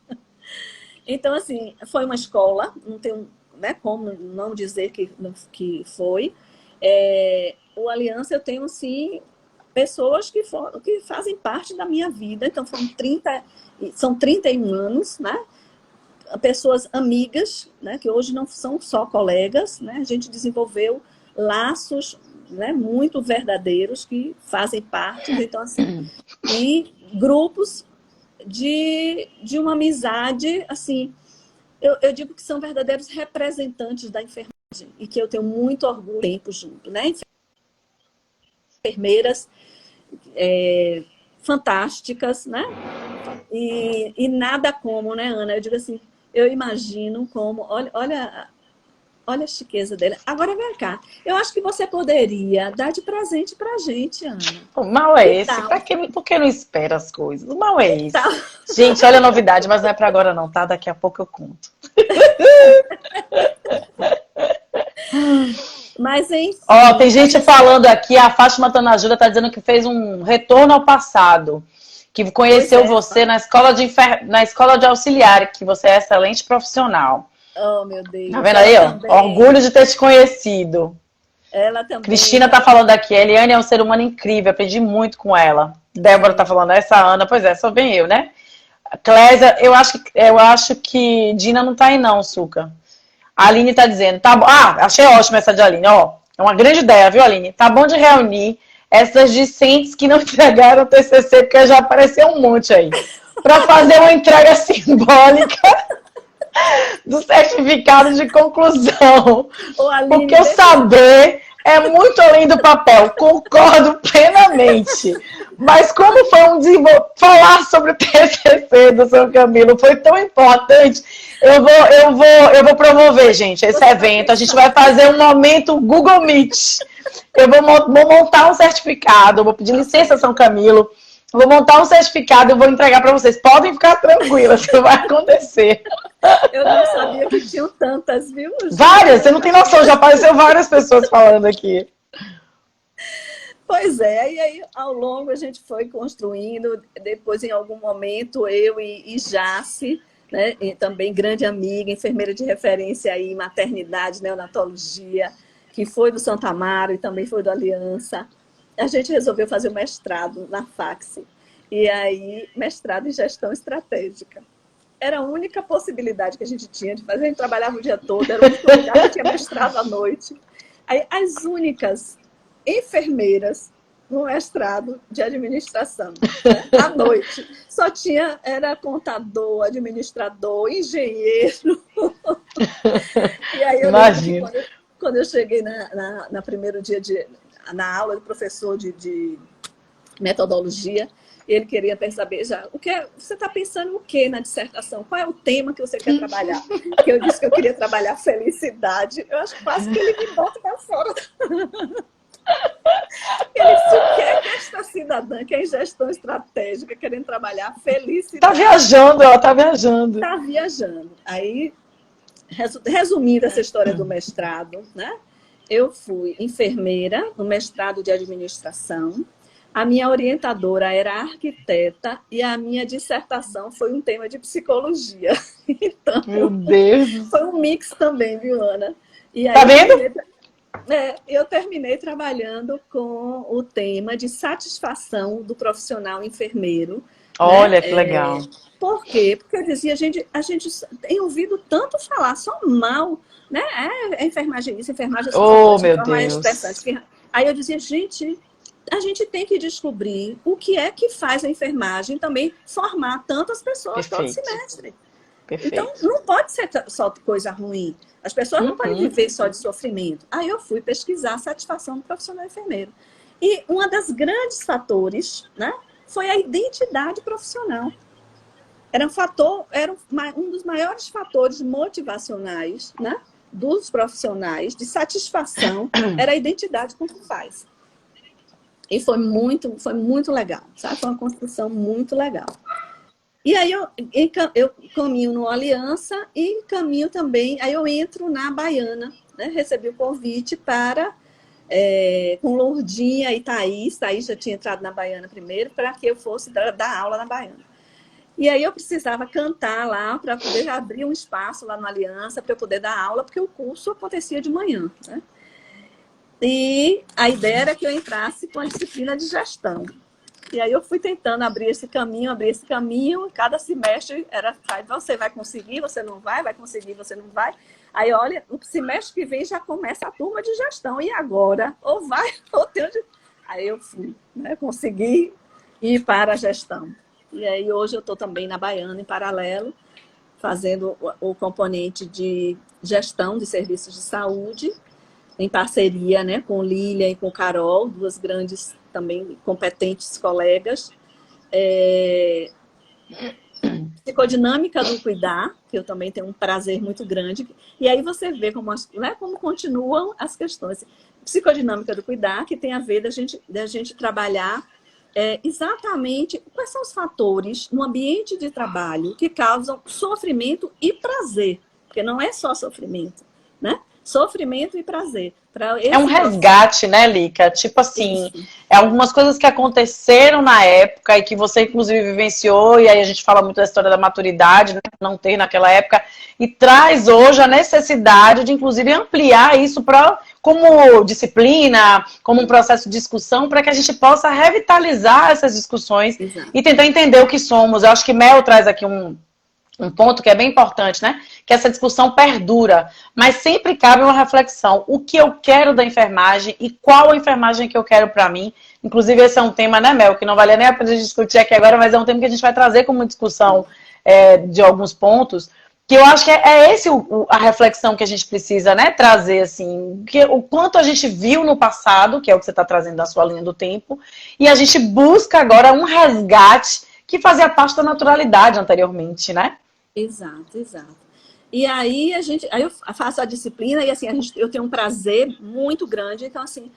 Então, assim, foi uma escola, não tem, né, como não dizer que foi. O Aliança, eu tenho, sim, pessoas que fazem parte da minha vida. Então, são 31 anos, né? Pessoas amigas, né? Que hoje não são só colegas, né? A gente desenvolveu laços, né, muito verdadeiros que fazem parte. Então, assim, e grupos de uma amizade, assim, eu digo que são verdadeiros representantes da enfermagem e que eu tenho muito orgulho tempo junto, né? Enfermeiras fantásticas, né? E nada como, né, Ana? Eu digo assim, eu imagino como... Olha a chiqueza dele. Agora vem cá. Eu acho que você poderia dar de presente pra gente, Ana. O mal é esse. Por que não espera as coisas? O mal é esse. Gente, olha a novidade, mas não é pra agora não, tá? Daqui a pouco eu conto. Mas, enfim... Tem gente falando aqui, a Fátima Tanajuda tá dizendo que fez um retorno ao passado, que conheceu você na escola de auxiliar, que você é excelente profissional. Oh, meu Deus. Tá vendo aí, ó? Orgulho de ter te conhecido. Ela também. Cristina tá falando aqui, a Eliane é um ser humano incrível, aprendi muito com ela. Débora tá falando, essa Ana, pois é, só bem eu, né? Clésia, eu acho que Dina não tá aí não, Suca. A Aline tá dizendo, tá bom. Achei ótima essa de Aline, ó. É uma grande ideia, viu, Aline? Tá bom de reunir essas discentes que não entregaram o TCC, porque já apareceu um monte aí. Pra fazer uma entrega simbólica do certificado de conclusão. Porque o saber é muito além do papel. Concordo plenamente. Mas como foi falar sobre o TCC do São Camilo foi tão importante, eu vou promover, gente, esse evento. A gente vai fazer um momento Google Meet. Eu vou montar um certificado, eu vou pedir licença São Camilo, vou montar um certificado e vou entregar para vocês. Podem ficar tranquilas, isso vai acontecer. Eu não sabia que tinham tantas, viu? Várias, você não tem noção, já apareceu várias pessoas falando aqui. Pois é, e aí ao longo a gente foi construindo, depois em algum momento eu e Jace, né, e também grande amiga, enfermeira de referência aí em maternidade, neonatologia, que foi do Santa Amaro e também foi do Aliança, a gente resolveu fazer o mestrado na Fax, e aí mestrado em gestão estratégica. Era a única possibilidade que a gente tinha de fazer, a gente trabalhava o dia todo, era o único lugar que tinha mestrado à noite. Aí as únicas enfermeiras no mestrado de administração, né? À noite. Só tinha, era contador, administrador, engenheiro. E aí eu lembro que quando eu cheguei na primeiro dia na aula do professor de metodologia, ele queria saber já, você está pensando o que na dissertação? Qual é o tema que você quer trabalhar? Porque eu disse que eu queria trabalhar felicidade. Eu acho quase que ele me bota para fora. Ele disse, o que é esta cidadã que é em gestão estratégica, querendo trabalhar felicidade? Tá viajando, ela tá viajando. Tá viajando. Aí, resumindo essa história do mestrado, né? Eu fui enfermeira no mestrado de administração. A minha orientadora era arquiteta e a minha dissertação foi um tema de psicologia. Então, meu Deus! Foi um mix também, viu, Ana? E aí, tá vendo? Eu terminei trabalhando com o tema de satisfação do profissional enfermeiro. Olha, né? Que legal. Por quê? Porque eu dizia, a gente tem ouvido tanto falar só mal, né? A enfermagem isso, a enfermagem isso. Oh, meu Deus. Aí eu dizia, gente, a gente tem que descobrir o que é que faz a enfermagem também formar tantas pessoas todo semestre. Perfeito. Então, não pode ser só coisa ruim. As pessoas não podem viver só de sofrimento. Aí eu fui pesquisar a satisfação do profissional enfermeiro. E um dos grandes fatores, né, foi a identidade profissional. Era um dos maiores fatores motivacionais, né, dos profissionais, de satisfação, era a identidade com que faz. E foi muito legal, sabe? Foi uma construção muito legal. E aí eu caminho no Aliança e caminho também, aí eu entro na Baiana, né? Recebi o convite para, com Lourdinha e Thaís já tinha entrado na Baiana primeiro, para que eu fosse dar aula na Baiana. E aí eu precisava cantar lá para poder abrir um espaço lá no Aliança, para eu poder dar aula, porque o curso acontecia de manhã, né? E a ideia era que eu entrasse com a disciplina de gestão. E aí eu fui tentando abrir esse caminho, cada semestre era, você vai conseguir, você não vai conseguir, você não vai. Aí, olha, o semestre que vem já começa a turma de gestão, e agora? Ou vai, ou tem onde... Aí eu fui, né, consegui ir para a gestão. E aí hoje eu estou também na Baiana, em paralelo, fazendo o componente de gestão de serviços de saúde, em parceria, né, com Lília e com Carol, duas grandes também competentes colegas. Psicodinâmica do cuidar, que eu também tenho um prazer muito grande. E aí você vê como continuam as questões. Psicodinâmica do cuidar, que tem a ver da gente trabalhar exatamente quais são os fatores no ambiente de trabalho que causam sofrimento e prazer. Porque não é só sofrimento, né? Sofrimento e prazer. É um resgate, né, Lica? Tipo assim, algumas coisas que aconteceram na época e que você, inclusive, vivenciou, e aí a gente fala muito da história da maturidade, né, não ter naquela época, e traz hoje a necessidade de, inclusive, ampliar isso como disciplina, como um processo de discussão, para que a gente possa revitalizar essas discussões. Exato. E tentar entender o que somos. Eu acho que Mel traz aqui um ponto que é bem importante, né? Que essa discussão perdura, mas sempre cabe uma reflexão. O que eu quero da enfermagem e qual a enfermagem que eu quero para mim. Inclusive, esse é um tema, né, Mel, que não vale nem a pena discutir aqui agora, mas é um tema que a gente vai trazer como discussão de alguns pontos, Que eu acho que é esse a reflexão que a gente precisa, né, trazer, assim, que o quanto a gente viu no passado, que é o que você está trazendo da sua linha do tempo, e a gente busca agora um resgate que fazia parte da naturalidade anteriormente, né? Exato, exato. E aí eu faço a disciplina e assim, eu tenho um prazer muito grande. Então, assim,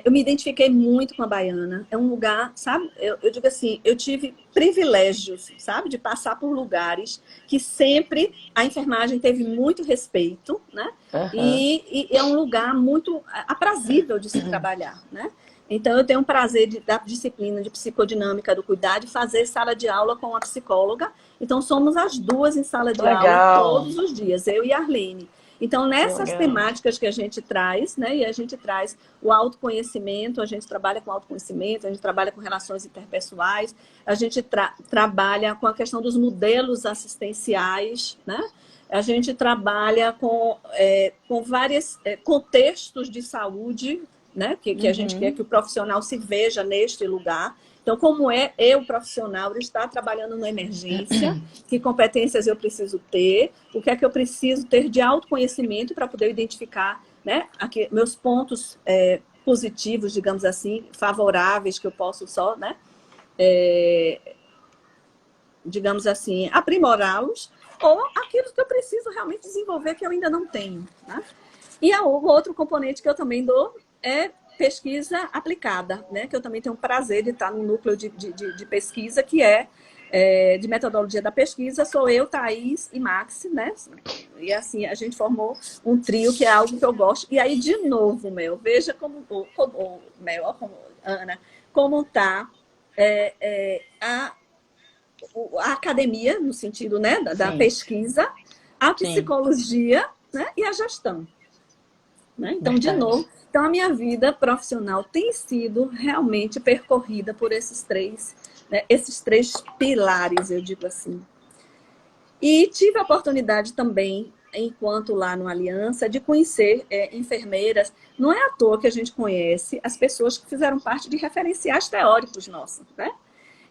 eu me identifiquei muito com a Baiana. É um lugar, sabe? Eu digo assim, eu tive privilégios, sabe? De passar por lugares que sempre a enfermagem teve muito respeito, né? Uhum. E é um lugar muito aprazível de se trabalhar, né? Então, eu tenho um prazer da disciplina de psicodinâmica do cuidado, de fazer sala de aula com a psicóloga. Então, somos as duas em sala Que de aula legal, todos os dias, eu e a Arlene. Então, que nessas legal. temáticas que a gente traz, né? E a gente traz o autoconhecimento, a gente trabalha com autoconhecimento, a gente trabalha com relações interpessoais, a gente trabalha com a questão dos modelos assistenciais, né? A gente trabalha com vários contextos de saúde, né? Que a gente quer Uhum. que o profissional se veja neste lugar. Então, como é eu, profissional, estar trabalhando na emergência, que competências eu preciso ter, o que é que eu preciso ter de autoconhecimento para poder identificar, né, aqui, meus pontos positivos, digamos assim, favoráveis, que eu posso só, né, digamos assim, aprimorá-los, ou aquilo que eu preciso realmente desenvolver que eu ainda não tenho. Né? E o outro componente que eu também dou é pesquisa aplicada, né? Que eu também tenho o prazer de estar no núcleo de pesquisa, que de metodologia da pesquisa, sou eu, Thaís e Max, né? E assim, a gente formou um trio, que é algo que eu gosto. E aí, de novo, veja Ana, como está a academia, no sentido, né, da Sim, pesquisa, a sim, psicologia, né, e a gestão. Né? Então, de verdade. novo, então a minha vida profissional tem sido realmente percorrida por esses três pilares, eu digo assim. E tive a oportunidade também, enquanto lá no Aliança, de conhecer enfermeiras. Não é à toa que a gente conhece as pessoas que fizeram parte de referenciais teóricos nossos, né?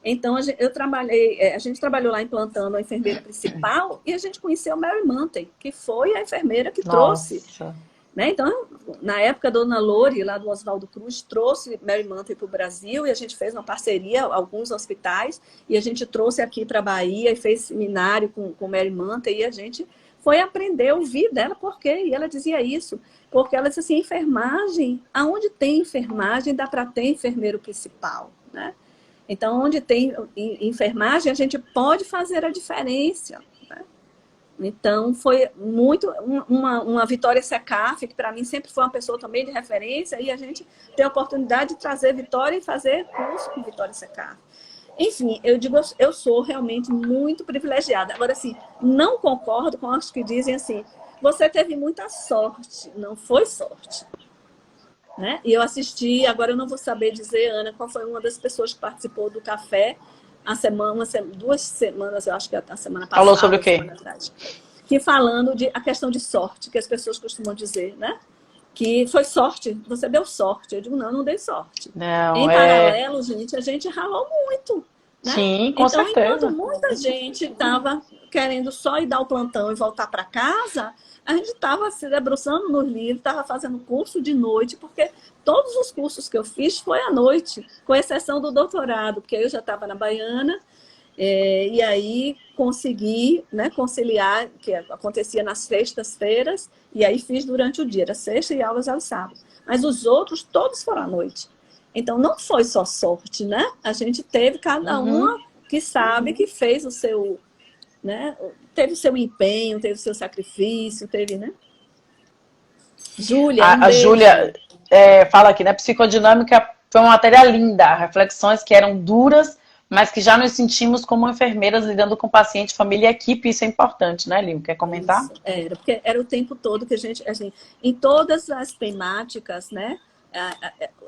Então, a gente trabalhou lá implantando a enfermeira principal e a gente conheceu Mary Manten, que foi a enfermeira que trouxe. Nossa, Né? Então, na época, a dona Lore, lá do Oswaldo Cruz, trouxe Mary Manten para o Brasil e a gente fez uma parceria, alguns hospitais, e a gente trouxe aqui para a Bahia e fez seminário com Mary Manten e a gente foi aprender a ouvir dela, por quê? E ela dizia isso, porque ela disse assim, enfermagem, aonde tem enfermagem, dá para ter enfermeiro principal, né? Então, onde tem enfermagem, a gente pode fazer a diferença. Né? Então, foi muito uma Vitória Secaf, que para mim sempre foi uma pessoa também de referência, e a gente tem a oportunidade de trazer Vitória e fazer curso com Vitória Secaf. Enfim, eu digo, eu sou realmente muito privilegiada. Agora, assim, não concordo com os que dizem assim, você teve muita sorte. Não foi sorte. Né? E eu assisti, agora eu não vou saber dizer, Ana, qual foi uma das pessoas que participou do café duas semanas, eu acho que a semana falou sobre o passada, quê? semana atrás, que falando de a questão de sorte, que as pessoas costumam dizer, né? Que foi sorte, você deu sorte. Eu digo, não, não dei sorte. Não, Em paralelo, gente, a gente ralou muito, né? Sim, com Então, enquanto certeza. muita gente estava querendo só ir dar o plantão e voltar para casa, a gente estava se debruçando no livro, estava fazendo curso de noite, porque todos os cursos que eu fiz foi à noite, com exceção do doutorado, porque eu já estava na Baiana, e aí consegui, né, conciliar, que acontecia nas sextas-feiras, e aí fiz durante o dia, era sexta e aulas aos sábados. Mas os outros, todos foram à noite. Então, não foi só sorte, né? A gente teve cada Uhum. uma que sabe que fez o seu, né? Teve o seu empenho, teve o seu sacrifício, teve, né? Júlia, um A Júlia beijo. fala aqui, né? Psicodinâmica foi uma matéria linda, reflexões que eram duras, mas que já nos sentimos como enfermeiras lidando com paciente, família e equipe. Isso é importante, né, Lívia? Quer comentar? Isso, porque era o tempo todo que a gente, assim, em todas as temáticas, né,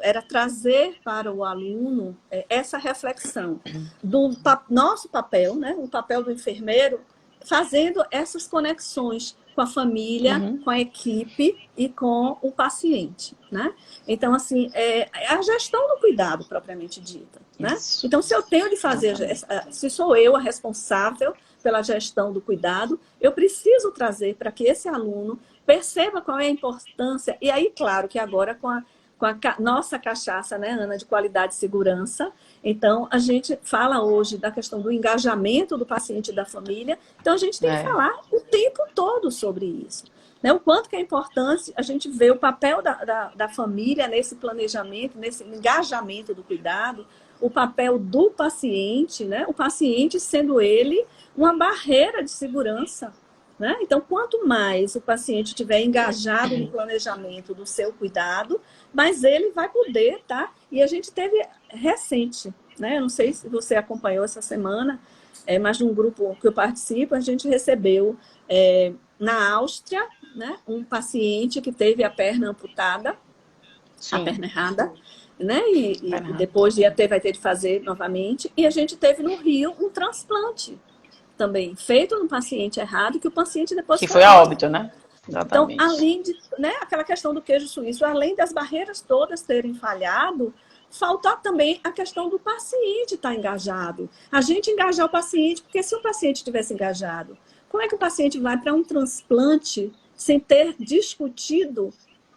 era trazer para o aluno essa reflexão do nosso papel, né, o papel do enfermeiro, fazendo essas conexões com a família, Uhum. com a equipe e com o paciente, né? Então, assim, é a gestão do cuidado propriamente dita, né? Isso, Então, se eu tenho de fazer, exatamente. se sou eu a responsável pela gestão do cuidado, eu preciso trazer para que esse aluno perceba qual é a importância. E aí, claro, que agora com a nossa cachaça, né, Ana, de qualidade e segurança. Então, a gente fala hoje da questão do engajamento do paciente e da família. Então, a gente tem que falar o tempo todo sobre isso. Né? O quanto que é importante a gente ver o papel da família nesse planejamento, nesse engajamento do cuidado, o papel do paciente, né? O paciente sendo ele uma barreira de segurança. Né? Então, quanto mais o paciente estiver engajado no planejamento do seu cuidado, mais ele vai poder, tá? E a gente teve recente, né? Eu não sei se você acompanhou essa semana, mas num grupo que eu participo, a gente recebeu na Áustria, né, um paciente que teve a perna amputada, a perna errada, né? E depois vai ter de fazer novamente. E a gente teve no Rio um transplante também, feito no paciente errado, que o paciente depois... Que foi a óbito, né? Exatamente. Então, além de, né, aquela questão do queijo suíço, além das barreiras todas terem falhado, falta também a questão do paciente estar engajado. A gente engajar o paciente, porque se o paciente tivesse engajado, como é que o paciente vai para um transplante sem ter discutido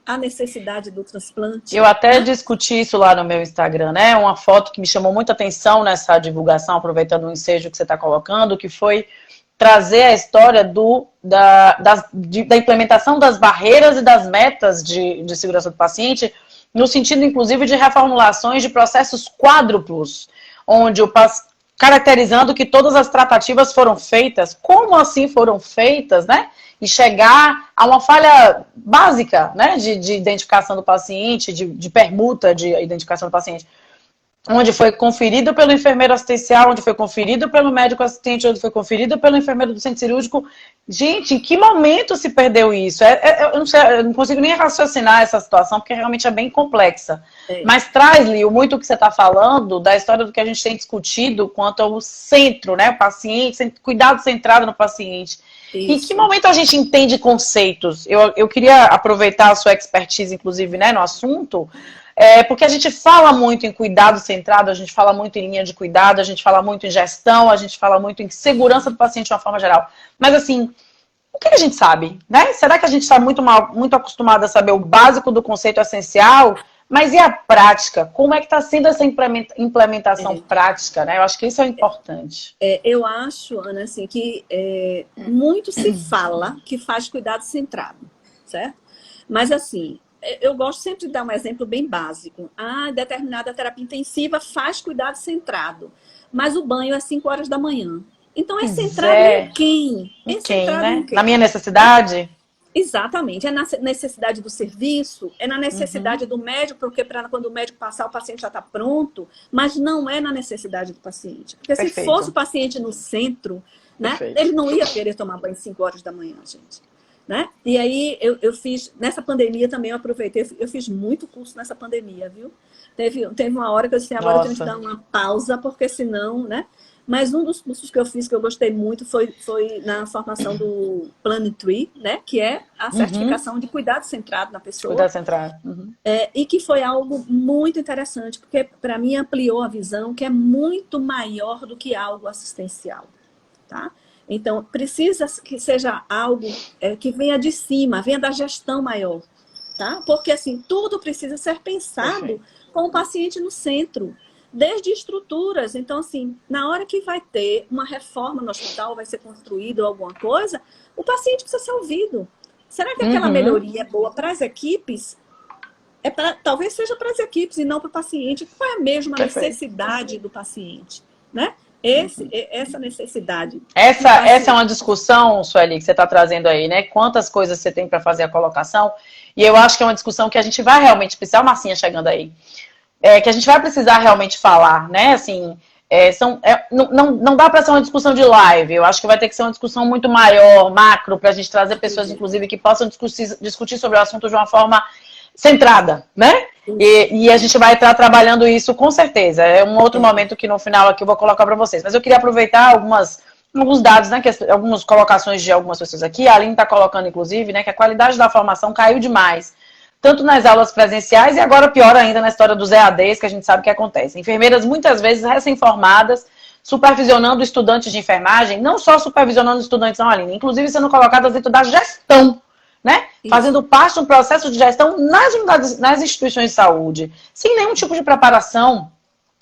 a necessidade do transplante? Eu até discuti isso lá no meu Instagram, né? Uma foto que me chamou muita atenção nessa divulgação, aproveitando o ensejo que você está colocando, que foi trazer a história da implementação das barreiras e das metas de segurança do paciente, no sentido, inclusive, de reformulações de processos quádruplos, onde caracterizando que todas as tratativas foram feitas, como assim foram feitas, né? E chegar a uma falha básica, né, de identificação do paciente, de permuta de identificação do paciente, onde foi conferido pelo enfermeiro assistencial, onde foi conferido pelo médico assistente, onde foi conferido pelo enfermeiro do centro cirúrgico. Gente, em que momento se perdeu isso? Eu não sei, eu não consigo nem raciocinar essa situação, porque realmente é bem complexa. Mas traz, Lio, muito o que você está falando da história do que a gente tem discutido quanto ao centro, né, o paciente, cuidado centrado no paciente. Isso. Em que momento a gente entende conceitos? Eu queria aproveitar a sua expertise, inclusive, né, no assunto, porque a gente fala muito em cuidado centrado, a gente fala muito em linha de cuidado, a gente fala muito em gestão, a gente fala muito em segurança do paciente de uma forma geral. Mas, assim, o que a gente sabe, né? Será que a gente está muito acostumado a saber o básico do conceito essencial? Mas e a prática? Como é que está sendo essa implementação prática, né? Eu acho que isso é importante. Eu acho, Ana, assim, que muito se fala que faz cuidado centrado, certo? Mas, assim, eu gosto sempre de dar um exemplo bem básico. Determinada terapia intensiva faz cuidado centrado, mas o banho é 5 horas da manhã. Então, é centrado em quem? Né? Em quem? Na minha necessidade? Exatamente, é na necessidade do serviço, é na necessidade do médico, porque quando o médico passar, o paciente já está pronto, mas não é na necessidade do paciente. Porque se fosse o paciente no centro, né, ele não ia querer tomar banho 5 horas da manhã, gente. Né? E aí eu fiz, nessa pandemia também eu aproveitei, eu fiz muito curso nessa pandemia, viu? Teve uma hora que eu disse, agora eu tenho que dar uma pausa, porque senão, né? Mas um dos cursos que eu fiz, que eu gostei muito, foi na formação do Plan3, né? Que é a certificação de cuidado centrado na pessoa. Cuidado centrado. E que foi algo muito interessante, porque para mim ampliou a visão, que é muito maior do que algo assistencial, tá? Então, precisa que seja algo que venha de cima, venha da gestão maior, tá? Porque, assim, tudo precisa ser pensado com o paciente no centro. Desde estruturas. Então, assim, na hora que vai ter uma reforma no hospital, vai ser construído alguma coisa, o paciente precisa ser ouvido. Será que aquela melhoria é boa para as equipes? Talvez seja para as equipes e não para o paciente. Qual é a mesma necessidade do paciente? Né? Essa necessidade. Essa é uma discussão, Sueli, que você está trazendo aí, né? Quantas coisas você tem para fazer a colocação. E eu acho que é uma discussão que a gente vai realmente precisar, o Marcinha chegando aí, que a gente vai precisar realmente falar, né? Assim, não dá para ser uma discussão de live. Eu acho que vai ter que ser uma discussão muito maior, macro, para a gente trazer pessoas, inclusive, que possam discutir sobre o assunto de uma forma centrada, né? E a gente vai estar trabalhando isso com certeza. É um outro momento que no final aqui eu vou colocar para vocês. Mas eu queria aproveitar alguns dados, né? Algumas colocações de algumas pessoas aqui. A Aline está colocando, inclusive, né? Que a qualidade da formação caiu demais. Tanto nas aulas presenciais e agora pior ainda na história dos EADs, que a gente sabe o que acontece. Enfermeiras muitas vezes recém-formadas supervisionando estudantes de enfermagem, não só supervisionando estudantes, não, Aline, inclusive sendo colocadas dentro da gestão, né? Isso. Fazendo parte de um processo de gestão nas unidades, nas instituições de saúde, sem nenhum tipo de preparação.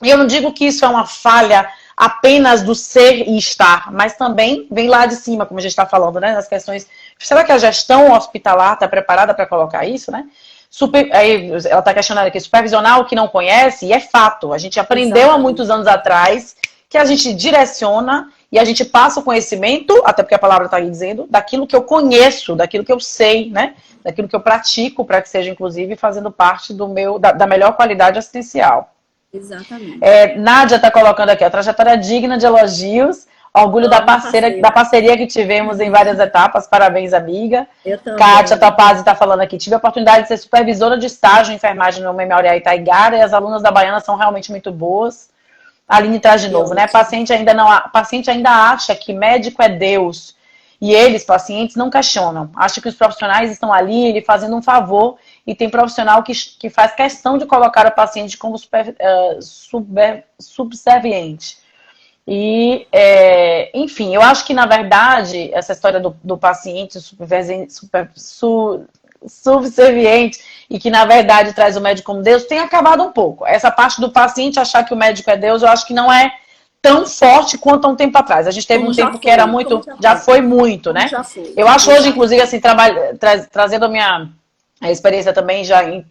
E eu não digo que isso é uma falha apenas do ser e estar, mas também vem lá de cima, como a gente está falando, né? Nas questões. Será que a gestão hospitalar está preparada para colocar isso, né? Aí ela está questionando aqui, supervisionar o que não conhece, e é fato. A gente aprendeu há muitos anos atrás que a gente direciona e a gente passa o conhecimento, até porque a palavra está aí dizendo, daquilo que eu conheço, daquilo que eu sei, né? Daquilo que eu pratico, para que seja, inclusive, fazendo parte da melhor qualidade assistencial. Exatamente. Nádia está colocando aqui, a trajetória digna de elogios, orgulho da parceria que tivemos em várias etapas, parabéns, amiga. Eu também. Kátia Topazzi está falando aqui, tive a oportunidade de ser supervisora de estágio em enfermagem no Memorial Itaigara, e as alunas da Baiana são realmente muito boas. A Aline traz de novo, né? Paciente ainda acha que médico é Deus, e eles, pacientes, não questionam. Acha que os profissionais estão ali, lhe fazendo um favor, e tem profissional que faz questão de colocar o paciente como subserviente. E, enfim, eu acho que, na verdade, essa história do paciente subserviente e que, na verdade, traz o médico como Deus, tem acabado um pouco. Essa parte do paciente achar que o médico é Deus, eu acho que não é tão forte quanto há um tempo atrás. A gente teve um tempo que era muito... Já foi muito, né? Eu acho hoje, inclusive, assim, trazendo a experiência também já em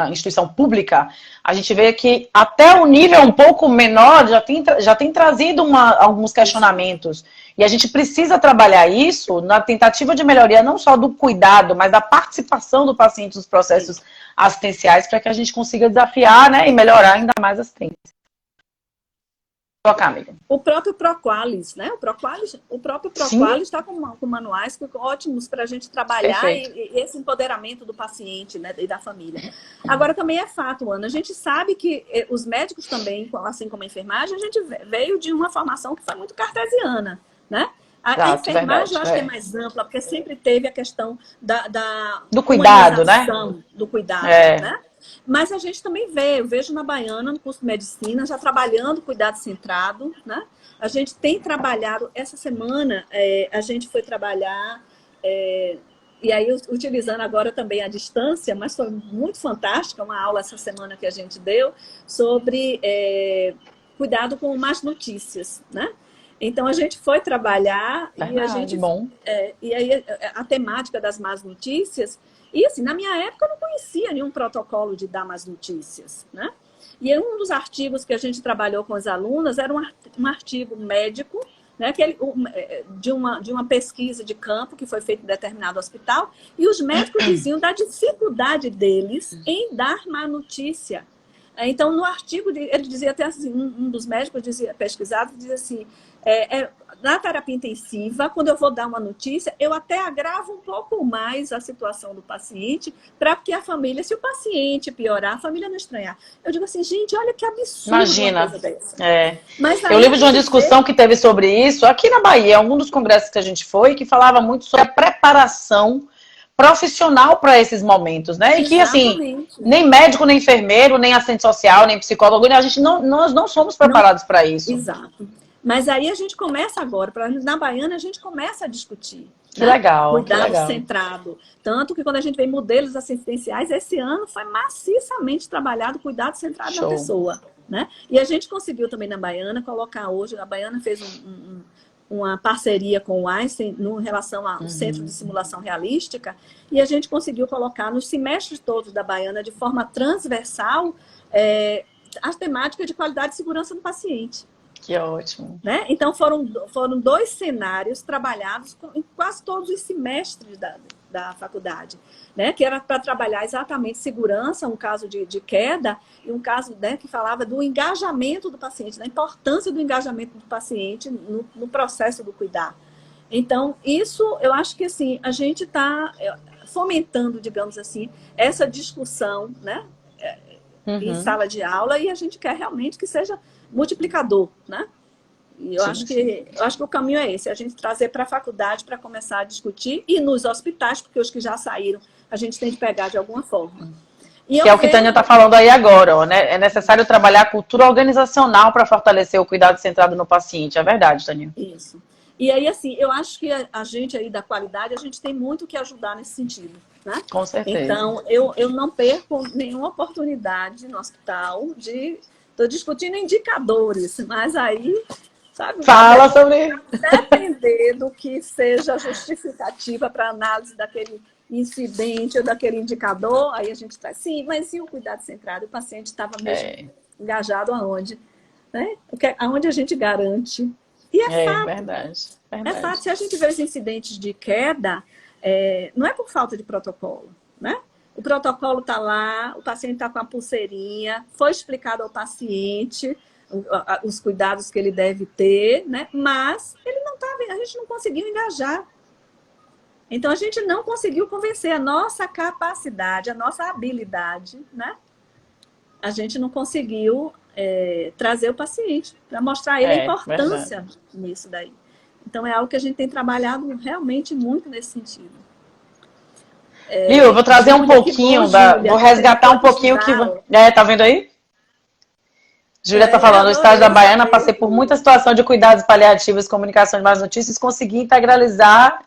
instituição pública, a gente vê que até o nível um pouco menor já tem trazido alguns questionamentos. E a gente precisa trabalhar isso na tentativa de melhoria não só do cuidado, mas da participação do paciente nos processos assistenciais para que a gente consiga desafiar, né, e melhorar ainda mais a assistência. Amiga. O próprio Proqualis, né? O próprio Proqualis está com manuais ótimos para a gente trabalhar e esse empoderamento do paciente, né, e da família. Agora, também é fato, Ana, a gente sabe que os médicos também, assim como a enfermagem, a gente veio de uma formação que foi muito cartesiana, né? A enfermagem, eu acho que é mais ampla, porque sempre teve a questão do cuidado, né? Do cuidado, né? Mas a gente também eu vejo na Baiana, no curso de medicina, já trabalhando cuidado centrado, né? A gente tem trabalhado, essa semana a gente foi trabalhar, e aí utilizando agora também a distância, mas foi muito fantástica, uma aula essa semana que a gente deu sobre cuidado com más notícias, né? Então a gente foi trabalhar e a gente... e aí a temática das más notícias... E assim, na minha época eu não conhecia nenhum protocolo de dar más notícias, né? E um dos artigos que a gente trabalhou com as alunas era um artigo médico, né, de uma pesquisa de campo que foi feita em determinado hospital, e os médicos diziam da dificuldade deles em dar má notícia. Então, no artigo, ele dizia até assim, um dos médicos pesquisado, dizia assim, na terapia intensiva, quando eu vou dar uma notícia, eu até agravo um pouco mais a situação do paciente, para que a família, se o paciente piorar, a família não estranhar. Eu digo assim, gente, olha que absurdo. Imagina. Uma coisa dessa. Mas eu lembro de uma discussão que teve sobre isso, aqui na Bahia, um dos congressos que a gente foi, que falava muito sobre a preparação profissional para esses momentos, né? E que, assim, nem médico, nem enfermeiro, nem assistente social, nem psicólogo, nós não somos preparados para isso. Exato. Mas aí a gente começa agora, na Baiana a gente começa a discutir. Que legal. Cuidado centrado. Tanto que quando a gente vê modelos assistenciais, esse ano foi maciçamente trabalhado o cuidado centrado da pessoa, né? E a gente conseguiu também na Baiana colocar hoje, a Baiana fez uma parceria com o Einstein em relação ao Centro de Simulação Realística, e a gente conseguiu colocar nos semestres todos da Baiana, de forma transversal, as temáticas de qualidade e segurança do paciente. Que ótimo. Né? Então, foram 2 cenários trabalhados em quase todos os semestres da faculdade, né? Que era para trabalhar exatamente segurança, um caso de queda, e um caso, né, que falava do engajamento do paciente, da importância do engajamento do paciente no processo do cuidar. Então, isso, eu acho que assim, a gente está fomentando, digamos assim, essa discussão, né, em sala de aula, e a gente quer realmente que seja multiplicador, né? E eu acho que o caminho é esse, a gente trazer para a faculdade para começar a discutir, e nos hospitais, porque os que já saíram, a gente tem que pegar de alguma forma. E Que eu é o que vejo... Tânia está falando aí agora, ó, né? É necessário trabalhar a cultura organizacional para fortalecer o cuidado centrado no paciente. É verdade, Tânia. Isso. E aí, assim, eu acho que a gente aí da qualidade, a gente tem muito que ajudar nesse sentido, né? Com certeza. Então, eu não perco nenhuma oportunidade no hospital de... Estou discutindo indicadores, mas aí, sabe, Fala sobre... depender do que seja justificativa para análise daquele incidente ou daquele indicador, aí a gente traz, sim, mas e o cuidado centrado? O paciente estava mesmo engajado aonde? Né? Aonde a gente garante. E é fato. Verdade. É fato. Se a gente vê os incidentes de queda, não é por falta de protocolo, né? O protocolo está lá, o paciente está com a pulseirinha, foi explicado ao paciente os cuidados que ele deve ter, né? Mas ele não estava, a gente não conseguiu engajar. Então, a gente não conseguiu convencer a nossa capacidade, a nossa habilidade, né? A gente não conseguiu trazer o paciente, para mostrar a ele a importância nisso daí. Então, é algo que a gente tem trabalhado realmente muito nesse sentido. Liu, eu vou trazer um pouquinho, vou resgatar um pouquinho o que... tá vendo aí? Júlia está falando, o estágio da Baiana, passei por muita situação de cuidados paliativos, comunicação de más notícias, consegui integralizar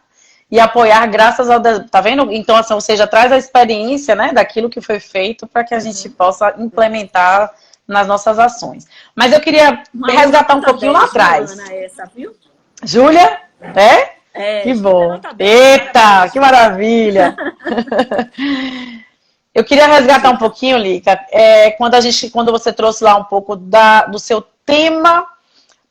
e apoiar graças ao... Tá vendo? Então, assim, ou seja, traz a experiência, né, daquilo que foi feito para que a gente possa implementar nas nossas ações. Mas eu queria resgatar um pouquinho lá atrás. Júlia? Que bom. Eita, que maravilha. Eu queria resgatar um pouquinho, Lica, quando você trouxe lá um pouco do seu tema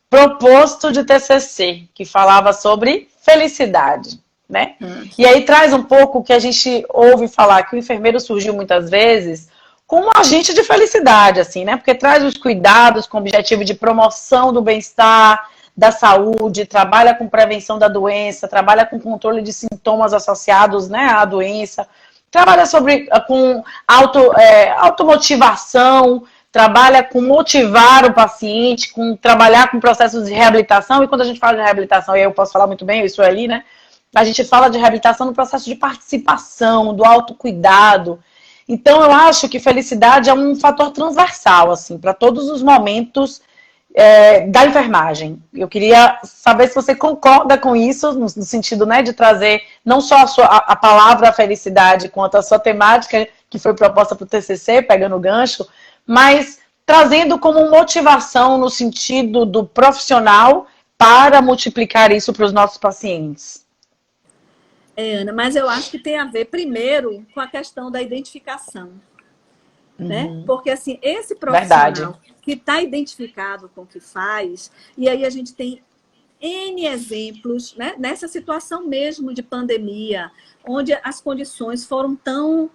proposto de TCC, que falava sobre felicidade, né? E aí traz um pouco o que a gente ouve falar, que o enfermeiro surgiu muitas vezes como um agente de felicidade, assim, né? Porque traz os cuidados com o objetivo de promoção do bem-estar, da saúde, trabalha com prevenção da doença, trabalha com controle de sintomas associados, né, à doença, trabalha com automotivação, trabalha com motivar o paciente, com trabalhar com processos de reabilitação, e quando a gente fala de reabilitação, e eu posso falar muito bem, isso ali, né, a gente fala de reabilitação no processo de participação, do autocuidado. Então, eu acho que felicidade é um fator transversal, assim, para todos os momentos da enfermagem. Eu queria saber se você concorda com isso, no sentido, né, de trazer não só a palavra felicidade, quanto a sua temática, que foi proposta para o TCC, pegando o gancho, mas trazendo como motivação no sentido do profissional para multiplicar isso para os nossos pacientes. Ana, mas eu acho que tem a ver, primeiro, com a questão da identificação. Né? Porque, assim, esse profissional que está identificado com o que faz, e aí a gente tem N exemplos, né? Nessa situação mesmo de pandemia, onde as condições foram tão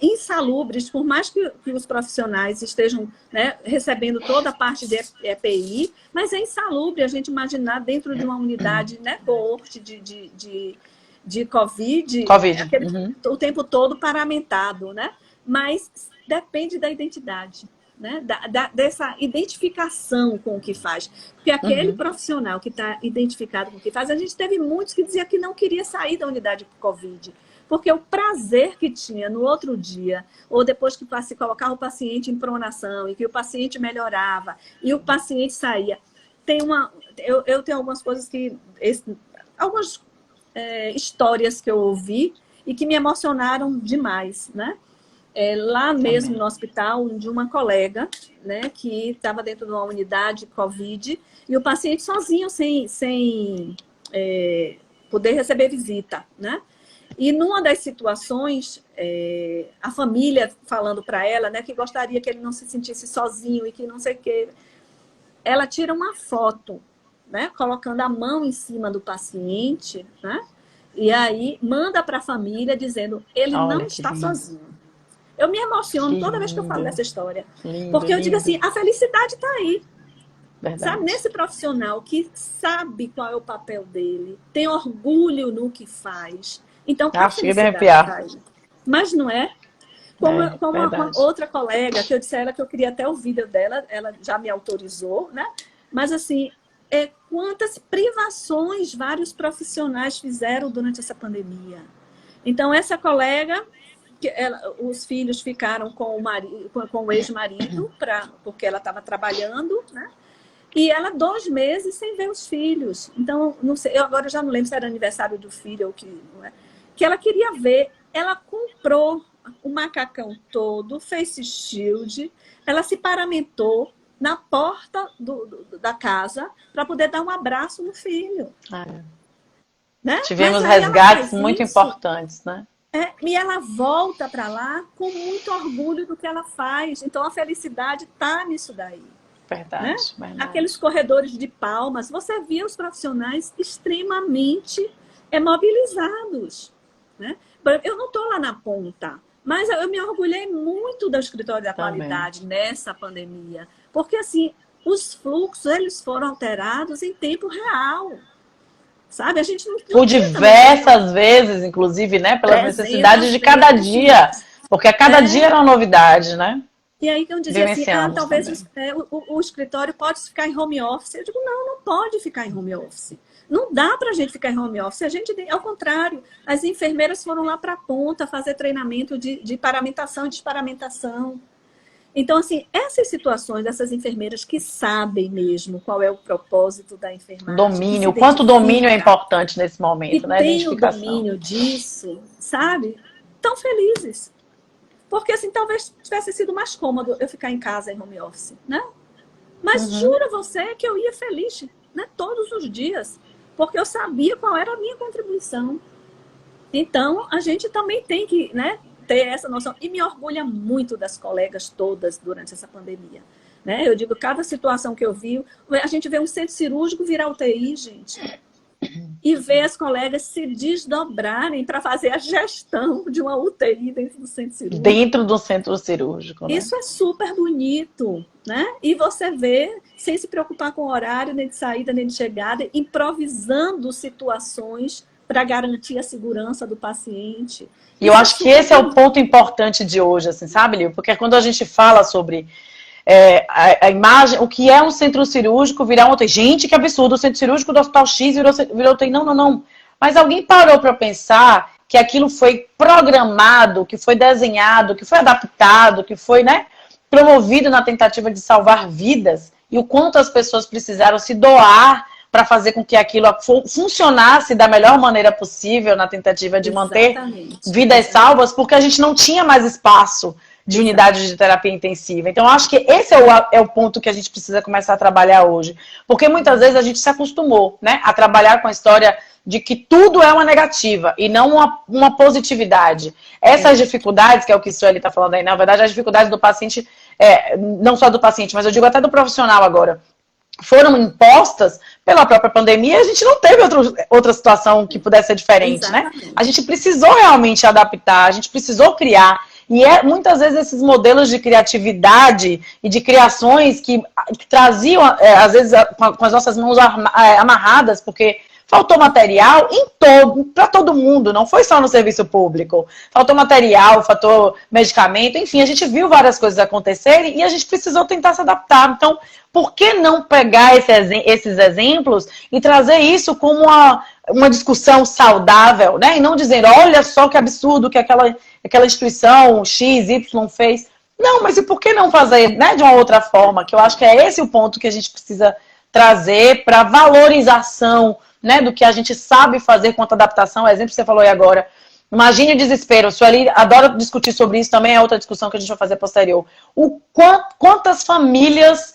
insalubres, por mais que os profissionais estejam, né, recebendo toda a parte de EPI, mas é insalubre a gente imaginar dentro de uma unidade, né, coorte de COVID, o tempo todo paramentado, né? Mas depende da identidade, né? Dessa identificação com o que faz. Porque aquele profissional que está identificado com o que faz, a gente teve muitos que diziam que não queria sair da unidade por Covid, porque o prazer que tinha no outro dia, ou depois que se colocava o paciente em pronação, e que o paciente melhorava, e o paciente saía. Eu tenho algumas coisas algumas histórias que eu ouvi e que me emocionaram demais, né? Lá mesmo no hospital, de uma colega, né, que estava dentro de uma unidade Covid, e o paciente sozinho, sem poder receber visita, né? E numa das situações, a família falando para ela, né, que gostaria que ele não se sentisse sozinho e que não sei o quê. Ela tira uma foto, né, colocando a mão em cima do paciente, né? E aí manda para a família dizendo, ele não está sozinho. Eu me emociono toda vez que eu falo dessa história. Porque eu digo assim, a felicidade está aí. Sabe? Nesse profissional que sabe qual é o papel dele, tem orgulho no que faz. Então, a felicidade está aí. Mas não é? Como uma outra colega, que eu disse a ela que eu queria até o vídeo dela, ela já me autorizou, né? Mas assim, quantas privações vários profissionais fizeram durante essa pandemia. Então, essa colega os filhos ficaram com o marido, com o ex-marido, porque ela estava trabalhando, né? E ela 2 meses sem ver os filhos. Então, não sei, eu agora já não lembro se era aniversário do filho ou que, não é, que ela queria ver. Ela comprou o macacão todo, face shield, ela se paramentou na porta da casa para poder dar um abraço no filho. Né? Tivemos resgates muito importantes, né? E ela volta para lá com muito orgulho do que ela faz. Então, a felicidade está nisso daí. Verdade, né? verdade. Aqueles corredores de palmas, você via os profissionais extremamente mobilizados. Né? Eu não estou lá na ponta, mas eu me orgulhei muito do escritório da qualidade nessa pandemia. Porque, assim, os fluxos eles foram alterados em tempo real. Sabe? A gente não por diversas vezes, inclusive, né? Pelas necessidades de cada dia. Porque a cada dia era uma novidade, né? E aí eu dizia assim, talvez o escritório pode ficar em home office. Eu digo, não pode ficar em home office. Não dá para a gente ficar em home office. Ao contrário, as enfermeiras foram lá para a ponta fazer treinamento de paramentação e desparamentação. Então, assim, essas situações dessas enfermeiras que sabem mesmo qual é o propósito da enfermagem. Domínio, o quanto domínio é importante nesse momento, né? Tem o domínio disso, sabe? Tão felizes. Porque, assim, talvez tivesse sido mais cômodo eu ficar em casa em home office, né? Mas jura você que eu ia feliz, né? Todos os dias. Porque eu sabia qual era a minha contribuição. Então, a gente também tem que, né, ter essa noção. E me orgulha muito das colegas todas durante essa pandemia. Né? Eu digo, cada situação que eu vi, a gente vê um centro cirúrgico virar UTI, gente. E ver as colegas se desdobrarem para fazer a gestão de uma UTI dentro do centro cirúrgico. Dentro do centro cirúrgico, né? Isso é super bonito, né? E você vê, sem se preocupar com horário, nem de saída, nem de chegada, improvisando situações para garantir a segurança do paciente. E eu acho que esse é o ponto importante de hoje, assim, sabe, Lil? Porque quando a gente fala sobre a imagem, o que é um centro cirúrgico virar um UTI. Gente, que absurdo, o centro cirúrgico do Hospital X virou UTI. Não. Mas alguém parou para pensar que aquilo foi programado, que foi desenhado, que foi adaptado, que foi, né, promovido na tentativa de salvar vidas, e o quanto as pessoas precisaram se doar para fazer com que aquilo funcionasse da melhor maneira possível na tentativa de manter vidas salvas, porque a gente não tinha mais espaço de unidade de terapia intensiva. Então, acho que esse é o ponto que a gente precisa começar a trabalhar hoje. Porque muitas vezes a gente se acostumou, né, a trabalhar com a história de que tudo é uma negativa e não uma positividade. Essas dificuldades, que é o que a Sueli está falando aí, na verdade, as dificuldades do paciente, não só do paciente, mas eu digo até do profissional agora, foram impostas pela própria pandemia, a gente não teve outra situação que pudesse ser diferente, exatamente, né? A gente precisou realmente adaptar, a gente precisou criar. E muitas vezes esses modelos de criatividade e de criações que traziam, às vezes, com as nossas mãos amarradas, porque faltou material para todo mundo, não foi só no serviço público. Faltou material, faltou medicamento, enfim, a gente viu várias coisas acontecerem e a gente precisou tentar se adaptar. Então, por que não pegar esses exemplos e trazer isso como uma discussão saudável, né? E não dizer, olha só que absurdo que aquela instituição X, Y fez. Não, mas e por que não fazer, né, de uma outra forma? Que eu acho que é esse o ponto que a gente precisa trazer para valorização, né, do que a gente sabe fazer quanto à adaptação. O exemplo que você falou aí agora. Imagine o desespero. Sueli adora discutir sobre isso, também é outra discussão que a gente vai fazer posterior. Quantas famílias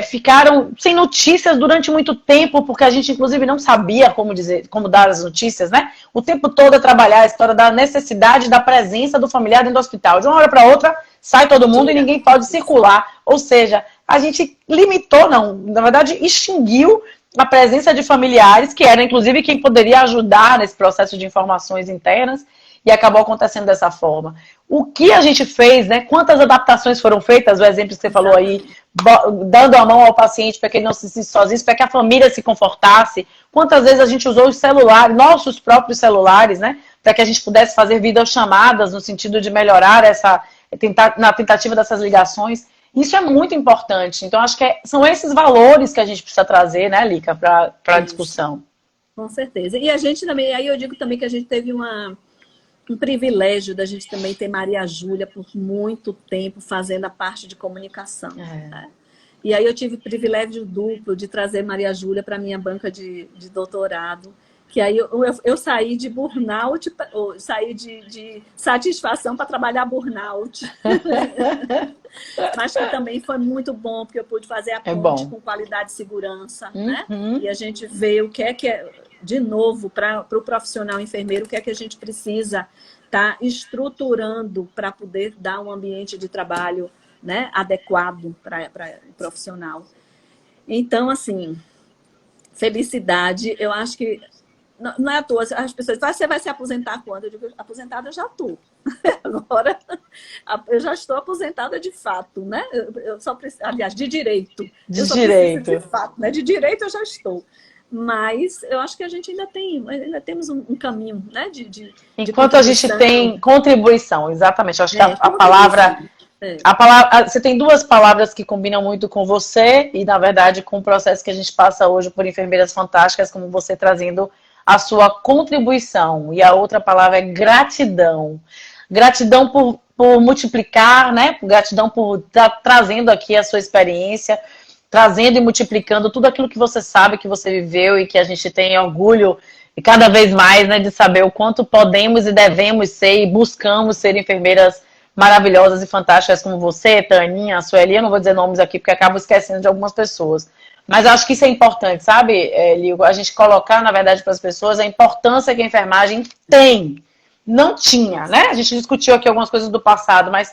ficaram sem notícias durante muito tempo, porque a gente, inclusive, não sabia como dar as notícias, né? O tempo todo é trabalhar a história da necessidade da presença do familiar dentro do hospital. De uma hora para outra, sai todo mundo e ninguém pode circular. Ou seja, a gente limitou, na verdade, extinguiu a presença de familiares, que era, inclusive, quem poderia ajudar nesse processo de informações internas, e acabou acontecendo dessa forma. O que a gente fez, né? Quantas adaptações foram feitas, o exemplo que você falou aí, dando a mão ao paciente para que ele não se sentisse sozinho, para que a família se confortasse. Quantas vezes a gente usou os celulares, nossos próprios celulares, né? Para que a gente pudesse fazer videochamadas no sentido de melhorar na tentativa dessas ligações. Isso é muito importante. Então, acho que são esses valores que a gente precisa trazer, né, Lica, para a discussão. Com certeza. E a gente também, aí eu digo também que a gente teve uma um privilégio da gente também ter Maria Júlia por muito tempo fazendo a parte de comunicação. Né? E aí eu tive o privilégio duplo de trazer Maria Júlia para a minha banca de doutorado, que aí eu saí de burnout, saí de satisfação para trabalhar burnout. Mas que também foi muito bom, porque eu pude fazer a ponte com qualidade e segurança, né? E a gente vê o que é de novo, para o profissional enfermeiro, o que é que a gente precisa estar estruturando para poder dar um ambiente de trabalho, né, adequado para o profissional. Então, assim, felicidade, eu acho que não é à toa, as pessoas dizem, você vai se aposentar quando? Eu digo, aposentada eu já estou. Agora, eu já estou aposentada de fato, né? Eu só preciso, aliás, de direito. De direito. De fato, né? De direito eu já estou. Mas eu acho que a gente ainda temos um caminho, né? Enquanto a gente tem contribuição, exatamente. Eu acho que a palavra... você tem duas palavras que combinam muito com você e, na verdade, com o processo que a gente passa hoje por enfermeiras fantásticas, como você trazendo a sua contribuição. E a outra palavra é gratidão. Gratidão por multiplicar, né? Gratidão por estar trazendo aqui a sua experiência, trazendo e multiplicando tudo aquilo que você sabe, que você viveu e que a gente tem orgulho e cada vez mais, né, de saber o quanto podemos e devemos ser e buscamos ser enfermeiras maravilhosas e fantásticas como você, Taninha, a Sueli. Eu não vou dizer nomes aqui porque acabo esquecendo de algumas pessoas. Mas eu acho que isso é importante, sabe, Ligo? A gente colocar, na verdade, para as pessoas a importância que a enfermagem tem. Não tinha, né? A gente discutiu aqui algumas coisas do passado, mas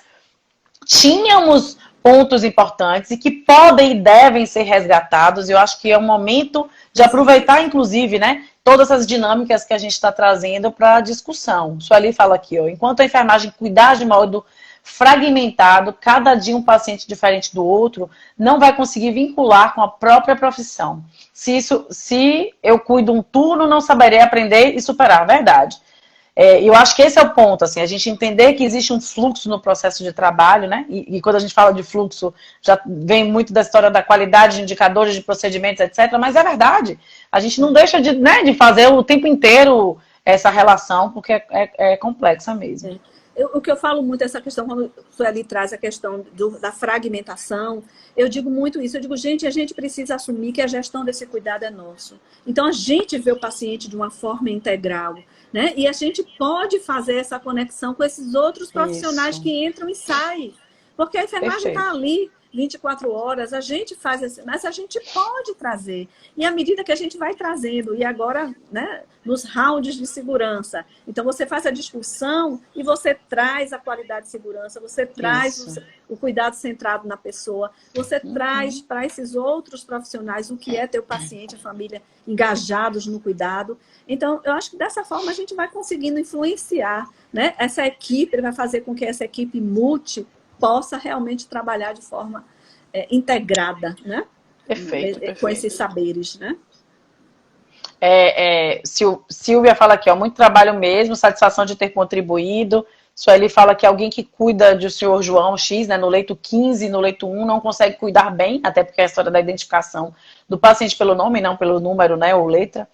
tínhamos pontos importantes e que podem e devem ser resgatados. E eu acho que é o momento de aproveitar, inclusive, né, todas as dinâmicas que a gente está trazendo para a discussão. Sueli fala aqui, ó, enquanto a enfermagem cuidar de modo fragmentado, cada dia um paciente diferente do outro, não vai conseguir vincular com a própria profissão. Se eu cuido um turno, não saberei aprender e superar. Verdade. Eu acho que esse é o ponto, assim, a gente entender que existe um fluxo no processo de trabalho, né? E quando a gente fala de fluxo, já vem muito da história da qualidade de indicadores, de procedimentos, etc. Mas é verdade. A gente não deixa de fazer o tempo inteiro essa relação, porque é complexa mesmo. O que eu falo muito é essa questão, quando o Sueli traz a questão da fragmentação, eu digo muito isso. Eu digo, gente, a gente precisa assumir que a gestão desse cuidado é nosso. Então, a gente vê o paciente de uma forma integral, né? E a gente pode fazer essa conexão com esses outros profissionais que entram e saem. Porque a enfermagem está ali 24 horas, a gente faz assim, mas a gente pode trazer. E à medida que a gente vai trazendo, e agora, né, nos rounds de segurança, então você faz a discussão e você traz a qualidade de segurança, você traz o cuidado centrado na pessoa, você traz para esses outros profissionais o que é ter o paciente, a família engajados no cuidado. Então, eu acho que dessa forma a gente vai conseguindo influenciar, né? Essa equipe vai fazer com que essa equipe possa realmente trabalhar de forma integrada, né? Perfeito. Com esses saberes, né? Silvia fala aqui, ó, muito trabalho mesmo, satisfação de ter contribuído. Sueli fala que alguém que cuida do senhor João X, né, no leito 15, no leito 1, não consegue cuidar bem, até porque é a história da identificação do paciente pelo nome, não pelo número, né, ou letra.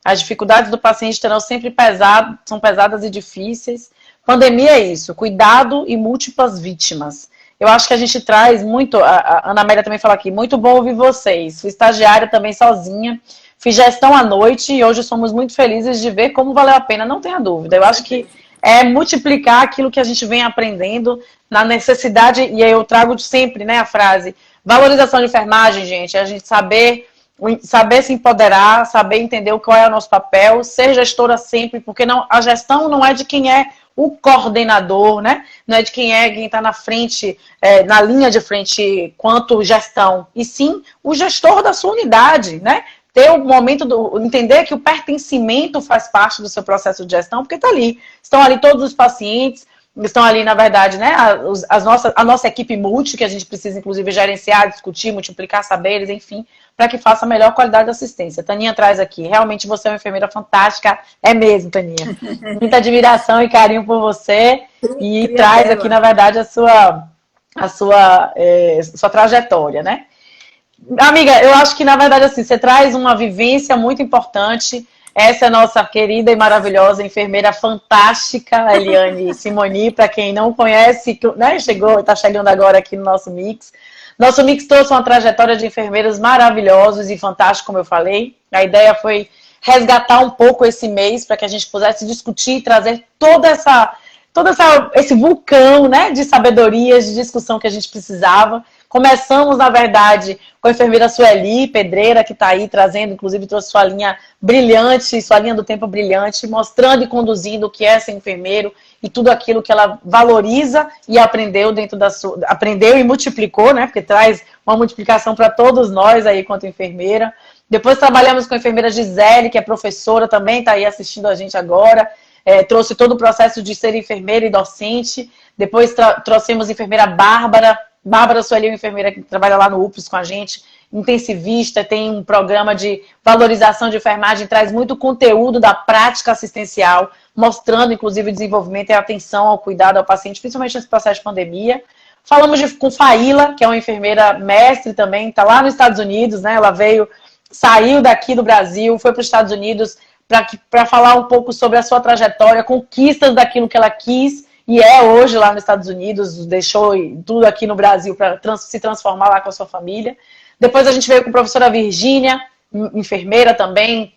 As dificuldades do paciente são pesadas e difíceis. Pandemia é isso, cuidado e múltiplas vítimas. Eu acho que a gente traz muito, a Ana Amélia também fala aqui, muito bom ouvir vocês. Fui estagiária também sozinha, fiz gestão à noite e hoje somos muito felizes de ver como valeu a pena, não tenha dúvida. Eu acho que é multiplicar aquilo que a gente vem aprendendo na necessidade, e aí eu trago sempre, né, a frase, valorização de enfermagem, gente, é a gente saber se empoderar, saber entender qual é o nosso papel, ser gestora sempre, porque a gestão não é de quem é o coordenador, né? Não é de quem está na frente, na linha de frente quanto gestão, e sim o gestor da sua unidade, né? Ter o momento entender que o pertencimento faz parte do seu processo de gestão, porque está ali. Estão ali todos os pacientes, estão ali, na verdade, né, a nossa equipe multi, que a gente precisa, inclusive, gerenciar, discutir, multiplicar saberes, enfim, para que faça a melhor qualidade de assistência. Taninha traz aqui, realmente você é uma enfermeira fantástica, é mesmo, Taninha. Muita admiração e carinho por você, e traz aqui, na verdade, a sua trajetória, né? Amiga, eu acho que, na verdade, assim, você traz uma vivência muito importante, Essa é a nossa querida e maravilhosa enfermeira fantástica, Eliane Simoni, para quem não conhece, né, está chegando agora aqui no nosso Mix. Nosso Mix trouxe uma trajetória de enfermeiros maravilhosos e fantásticos, como eu falei. A ideia foi resgatar um pouco esse mês para que a gente pudesse discutir e trazer esse vulcão, né, de sabedorias, de discussão que a gente precisava. Começamos, na verdade, com a enfermeira Sueli Pedreira, que está aí trazendo, inclusive trouxe sua linha brilhante, sua linha do tempo brilhante, mostrando e conduzindo o que é ser enfermeiro e tudo aquilo que ela valoriza e aprendeu dentro da sua... Aprendeu e multiplicou, né? Porque traz uma multiplicação para todos nós aí quanto enfermeira. Depois trabalhamos com a enfermeira Gisele, que é professora também, está aí assistindo a gente agora. Trouxe todo o processo de ser enfermeira e docente. Depois trouxemos a enfermeira Bárbara Sueli, uma enfermeira que trabalha lá no UPS com a gente, intensivista, tem um programa de valorização de enfermagem, traz muito conteúdo da prática assistencial, mostrando, inclusive, o desenvolvimento e a atenção ao cuidado ao paciente, principalmente nesse processo de pandemia. Falamos com Faíla, que é uma enfermeira mestre também, está lá nos Estados Unidos, né? Ela saiu daqui do Brasil, foi para os Estados Unidos para falar um pouco sobre a sua trajetória, conquistas daquilo que ela quis, e hoje lá nos Estados Unidos, deixou tudo aqui no Brasil para se transformar lá com a sua família. Depois a gente veio com a professora Virgínia, enfermeira também,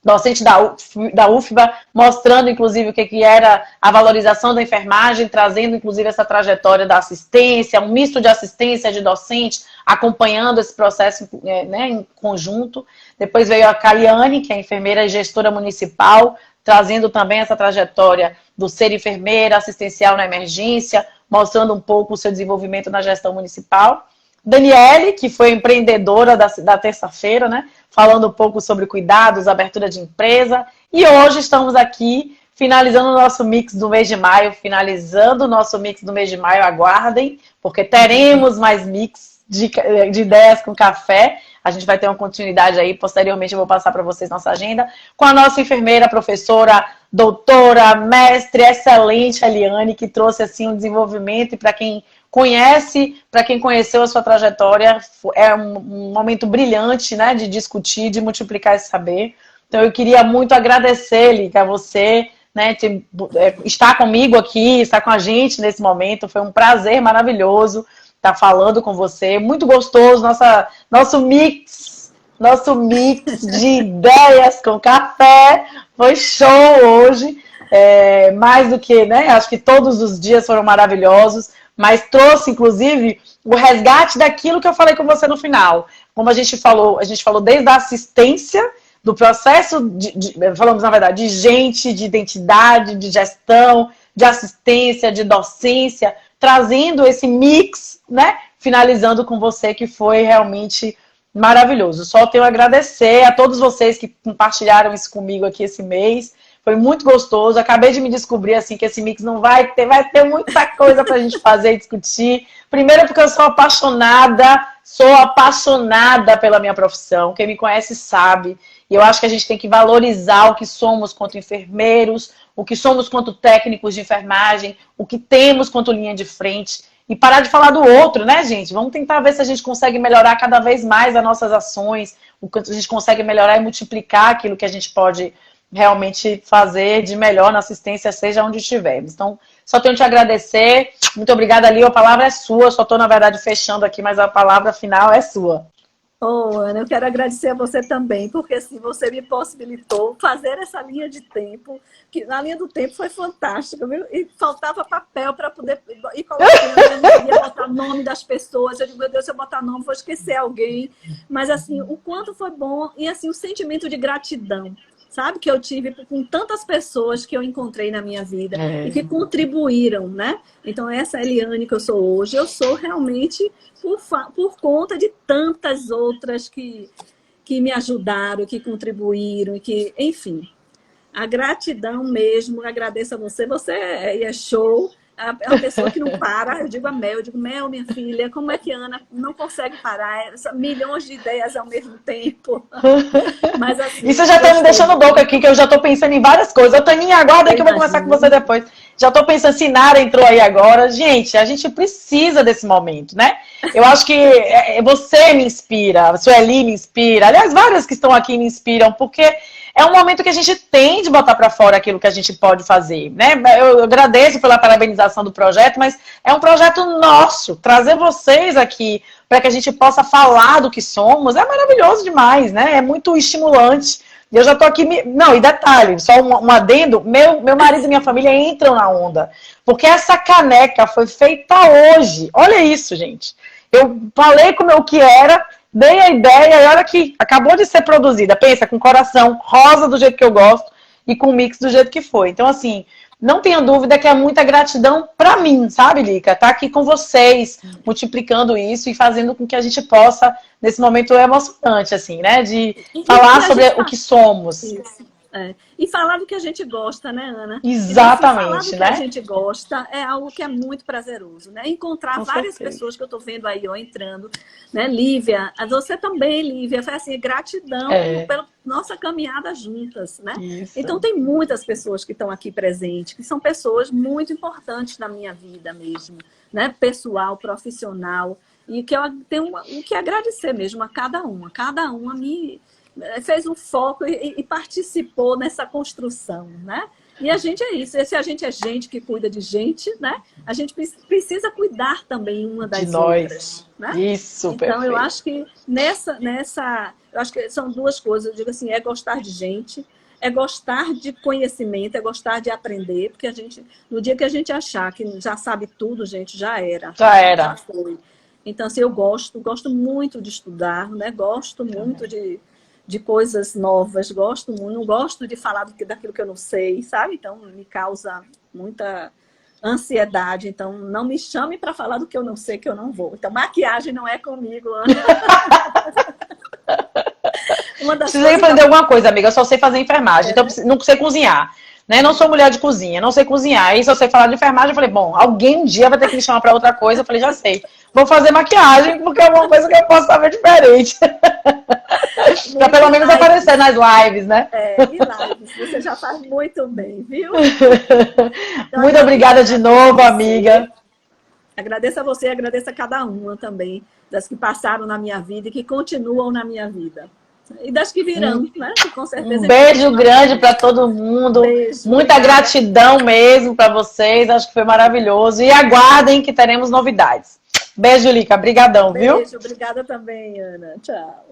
docente da UFBA, mostrando inclusive o que era a valorização da enfermagem, trazendo inclusive essa trajetória da assistência, um misto de assistência, de docente, acompanhando esse processo, né, em conjunto. Depois veio a Caliane, que é enfermeira e gestora municipal, trazendo também essa trajetória do ser enfermeira, assistencial na emergência, mostrando um pouco o seu desenvolvimento na gestão municipal. Daniele, que foi empreendedora da terça-feira, né? Falando um pouco sobre cuidados, abertura de empresa. E hoje estamos aqui, finalizando o nosso mix do mês de maio. Aguardem, porque teremos mais mix de ideias com café. A gente vai ter uma continuidade aí, posteriormente eu vou passar para vocês nossa agenda, com a nossa enfermeira, professora, doutora, mestre, excelente, Eliane, que trouxe assim um desenvolvimento, e para quem conhece, para quem conheceu a sua trajetória, é um momento brilhante, né, de discutir, de multiplicar esse saber. Então eu queria muito agradecer, Lica, a você, né, estar comigo aqui, estar com a gente nesse momento, foi um prazer maravilhoso estar falando com você, muito gostoso, nosso mix de ideias com café, foi show hoje, mais do que, né, acho que todos os dias foram maravilhosos, mas trouxe, inclusive, o resgate daquilo que eu falei com você no final. Como a gente falou desde a assistência, do processo, falamos, na verdade, de gente, de identidade, de gestão, de assistência, de docência, trazendo esse mix, né? Finalizando com você, que foi realmente maravilhoso. Só tenho a agradecer a todos vocês que compartilharam isso comigo aqui esse mês. Foi muito gostoso. Acabei de me descobrir assim que esse mix não vai ter muita coisa pra gente fazer e discutir. Primeiro porque eu sou apaixonada pela minha profissão. Quem me conhece sabe. E eu acho que a gente tem que valorizar o que somos quanto enfermeiros, o que somos quanto técnicos de enfermagem, o que temos quanto linha de frente. E parar de falar do outro, né, gente? Vamos tentar ver se a gente consegue melhorar cada vez mais as nossas ações, o quanto a gente consegue melhorar e multiplicar aquilo que a gente pode realmente fazer de melhor na assistência, seja onde estivermos. Então, só tenho que te agradecer. Muito obrigada, Lio. A palavra é sua. Só estou, na verdade, fechando aqui, mas a palavra final é sua. Ana, eu quero agradecer a você também, porque assim, você me possibilitou fazer essa linha de tempo, que na linha do tempo foi fantástica, viu? E faltava papel para poder ir colocando, eu ia botar nome das pessoas, eu digo, meu Deus, se eu botar nome, vou esquecer alguém. Mas assim, o quanto foi bom, e assim, o sentimento de gratidão, sabe? Que eu tive com tantas pessoas que eu encontrei na minha vida e que contribuíram, né? Então, essa Eliane que eu sou hoje, eu sou realmente por conta de tantas outras que me ajudaram, que contribuíram, que, enfim, a gratidão mesmo, agradeço a você, você é show, é uma pessoa que não para, eu digo a Mel, minha filha, como é que a Ana não consegue parar? Milhões de ideias ao mesmo tempo. Mas, assim, isso já tá me deixando louca aqui, que eu já tô pensando em várias coisas. Eu, Taninha, aguarda que eu vou conversar com você depois. Já tô pensando, Sinara entrou aí agora. Gente, a gente precisa desse momento, né? Eu acho que você me inspira, a Sueli me inspira. Aliás, várias que estão aqui me inspiram, porque é um momento que a gente tem de botar para fora aquilo que a gente pode fazer, né? Eu agradeço pela parabenização do projeto, mas é um projeto nosso. Trazer vocês aqui para que a gente possa falar do que somos é maravilhoso demais, né? É muito estimulante. E eu já tô aqui... Não, e detalhe, só um adendo, meu marido e minha família entram na onda. Porque essa caneca foi feita hoje. Olha isso, gente. Eu falei como eu que era, dei a ideia e olha que acabou de ser produzida. Pensa, com coração rosa do jeito que eu gosto e com mix do jeito que foi. Então, assim, não tenha dúvida que é muita gratidão pra mim, sabe, Lica? Tá aqui com vocês, multiplicando isso e fazendo com que a gente possa, nesse momento emocionante, assim, né? De falar sobre o que somos. Isso. E falar do que a gente gosta, né, Ana? Exatamente, então, assim, falar do né? que a gente gosta é algo que é muito prazeroso, né? Encontrar Com várias certeza. pessoas que eu tô vendo aí, ó, entrando, né? Lívia, você também, Lívia, foi assim, gratidão pela nossa caminhada juntas, né? Isso. Então tem muitas pessoas que estão aqui presentes, que são pessoas muito importantes na minha vida mesmo, né? Pessoal, profissional, e que eu tenho o que agradecer mesmo a cada uma. Cada uma me fez um foco e participou nessa construção, né? E a gente é isso. Se a gente é gente que cuida de gente, né? A gente precisa cuidar também uma das de nós. outras, né? Isso, então, perfeito. eu acho que eu acho que são duas coisas. Eu digo assim, é gostar de gente, é gostar de conhecimento, é gostar de aprender, porque no dia que a gente achar que já sabe tudo, gente, já era. Já era. Já foi. Então, assim, eu gosto muito de estudar, né? Gosto muito de coisas novas, não gosto de falar daquilo que eu não sei, sabe? Então, me causa muita ansiedade. Então, não me chame para falar do que eu não sei, que eu não vou. Então, maquiagem não é comigo, Ana. Precisei aprender alguma coisa, amiga. Eu só sei fazer enfermagem, então não sei cozinhar. Né? Não sou mulher de cozinha, não sei cozinhar. Aí, se eu sei falar de enfermagem, eu falei, bom, alguém um dia vai ter que me chamar para outra coisa. Eu falei, já sei. Vou fazer maquiagem, porque é uma coisa que eu posso saber diferente. Pra pelo menos aparecer nas lives, né? E lives. Você já faz muito bem, viu? Então, muito obrigada de novo, amiga. Agradeço a você, agradeço a cada uma também, das que passaram na minha vida e que continuam na minha vida. E das que virão, né? Que com certeza. Um beijo grande para todo mundo. Beijo, muita obrigada. Gratidão mesmo para vocês. Acho que foi maravilhoso. E aguardem que teremos novidades. Beijo, Lica. Obrigadão, viu? Beijo, obrigada também, Ana. Tchau.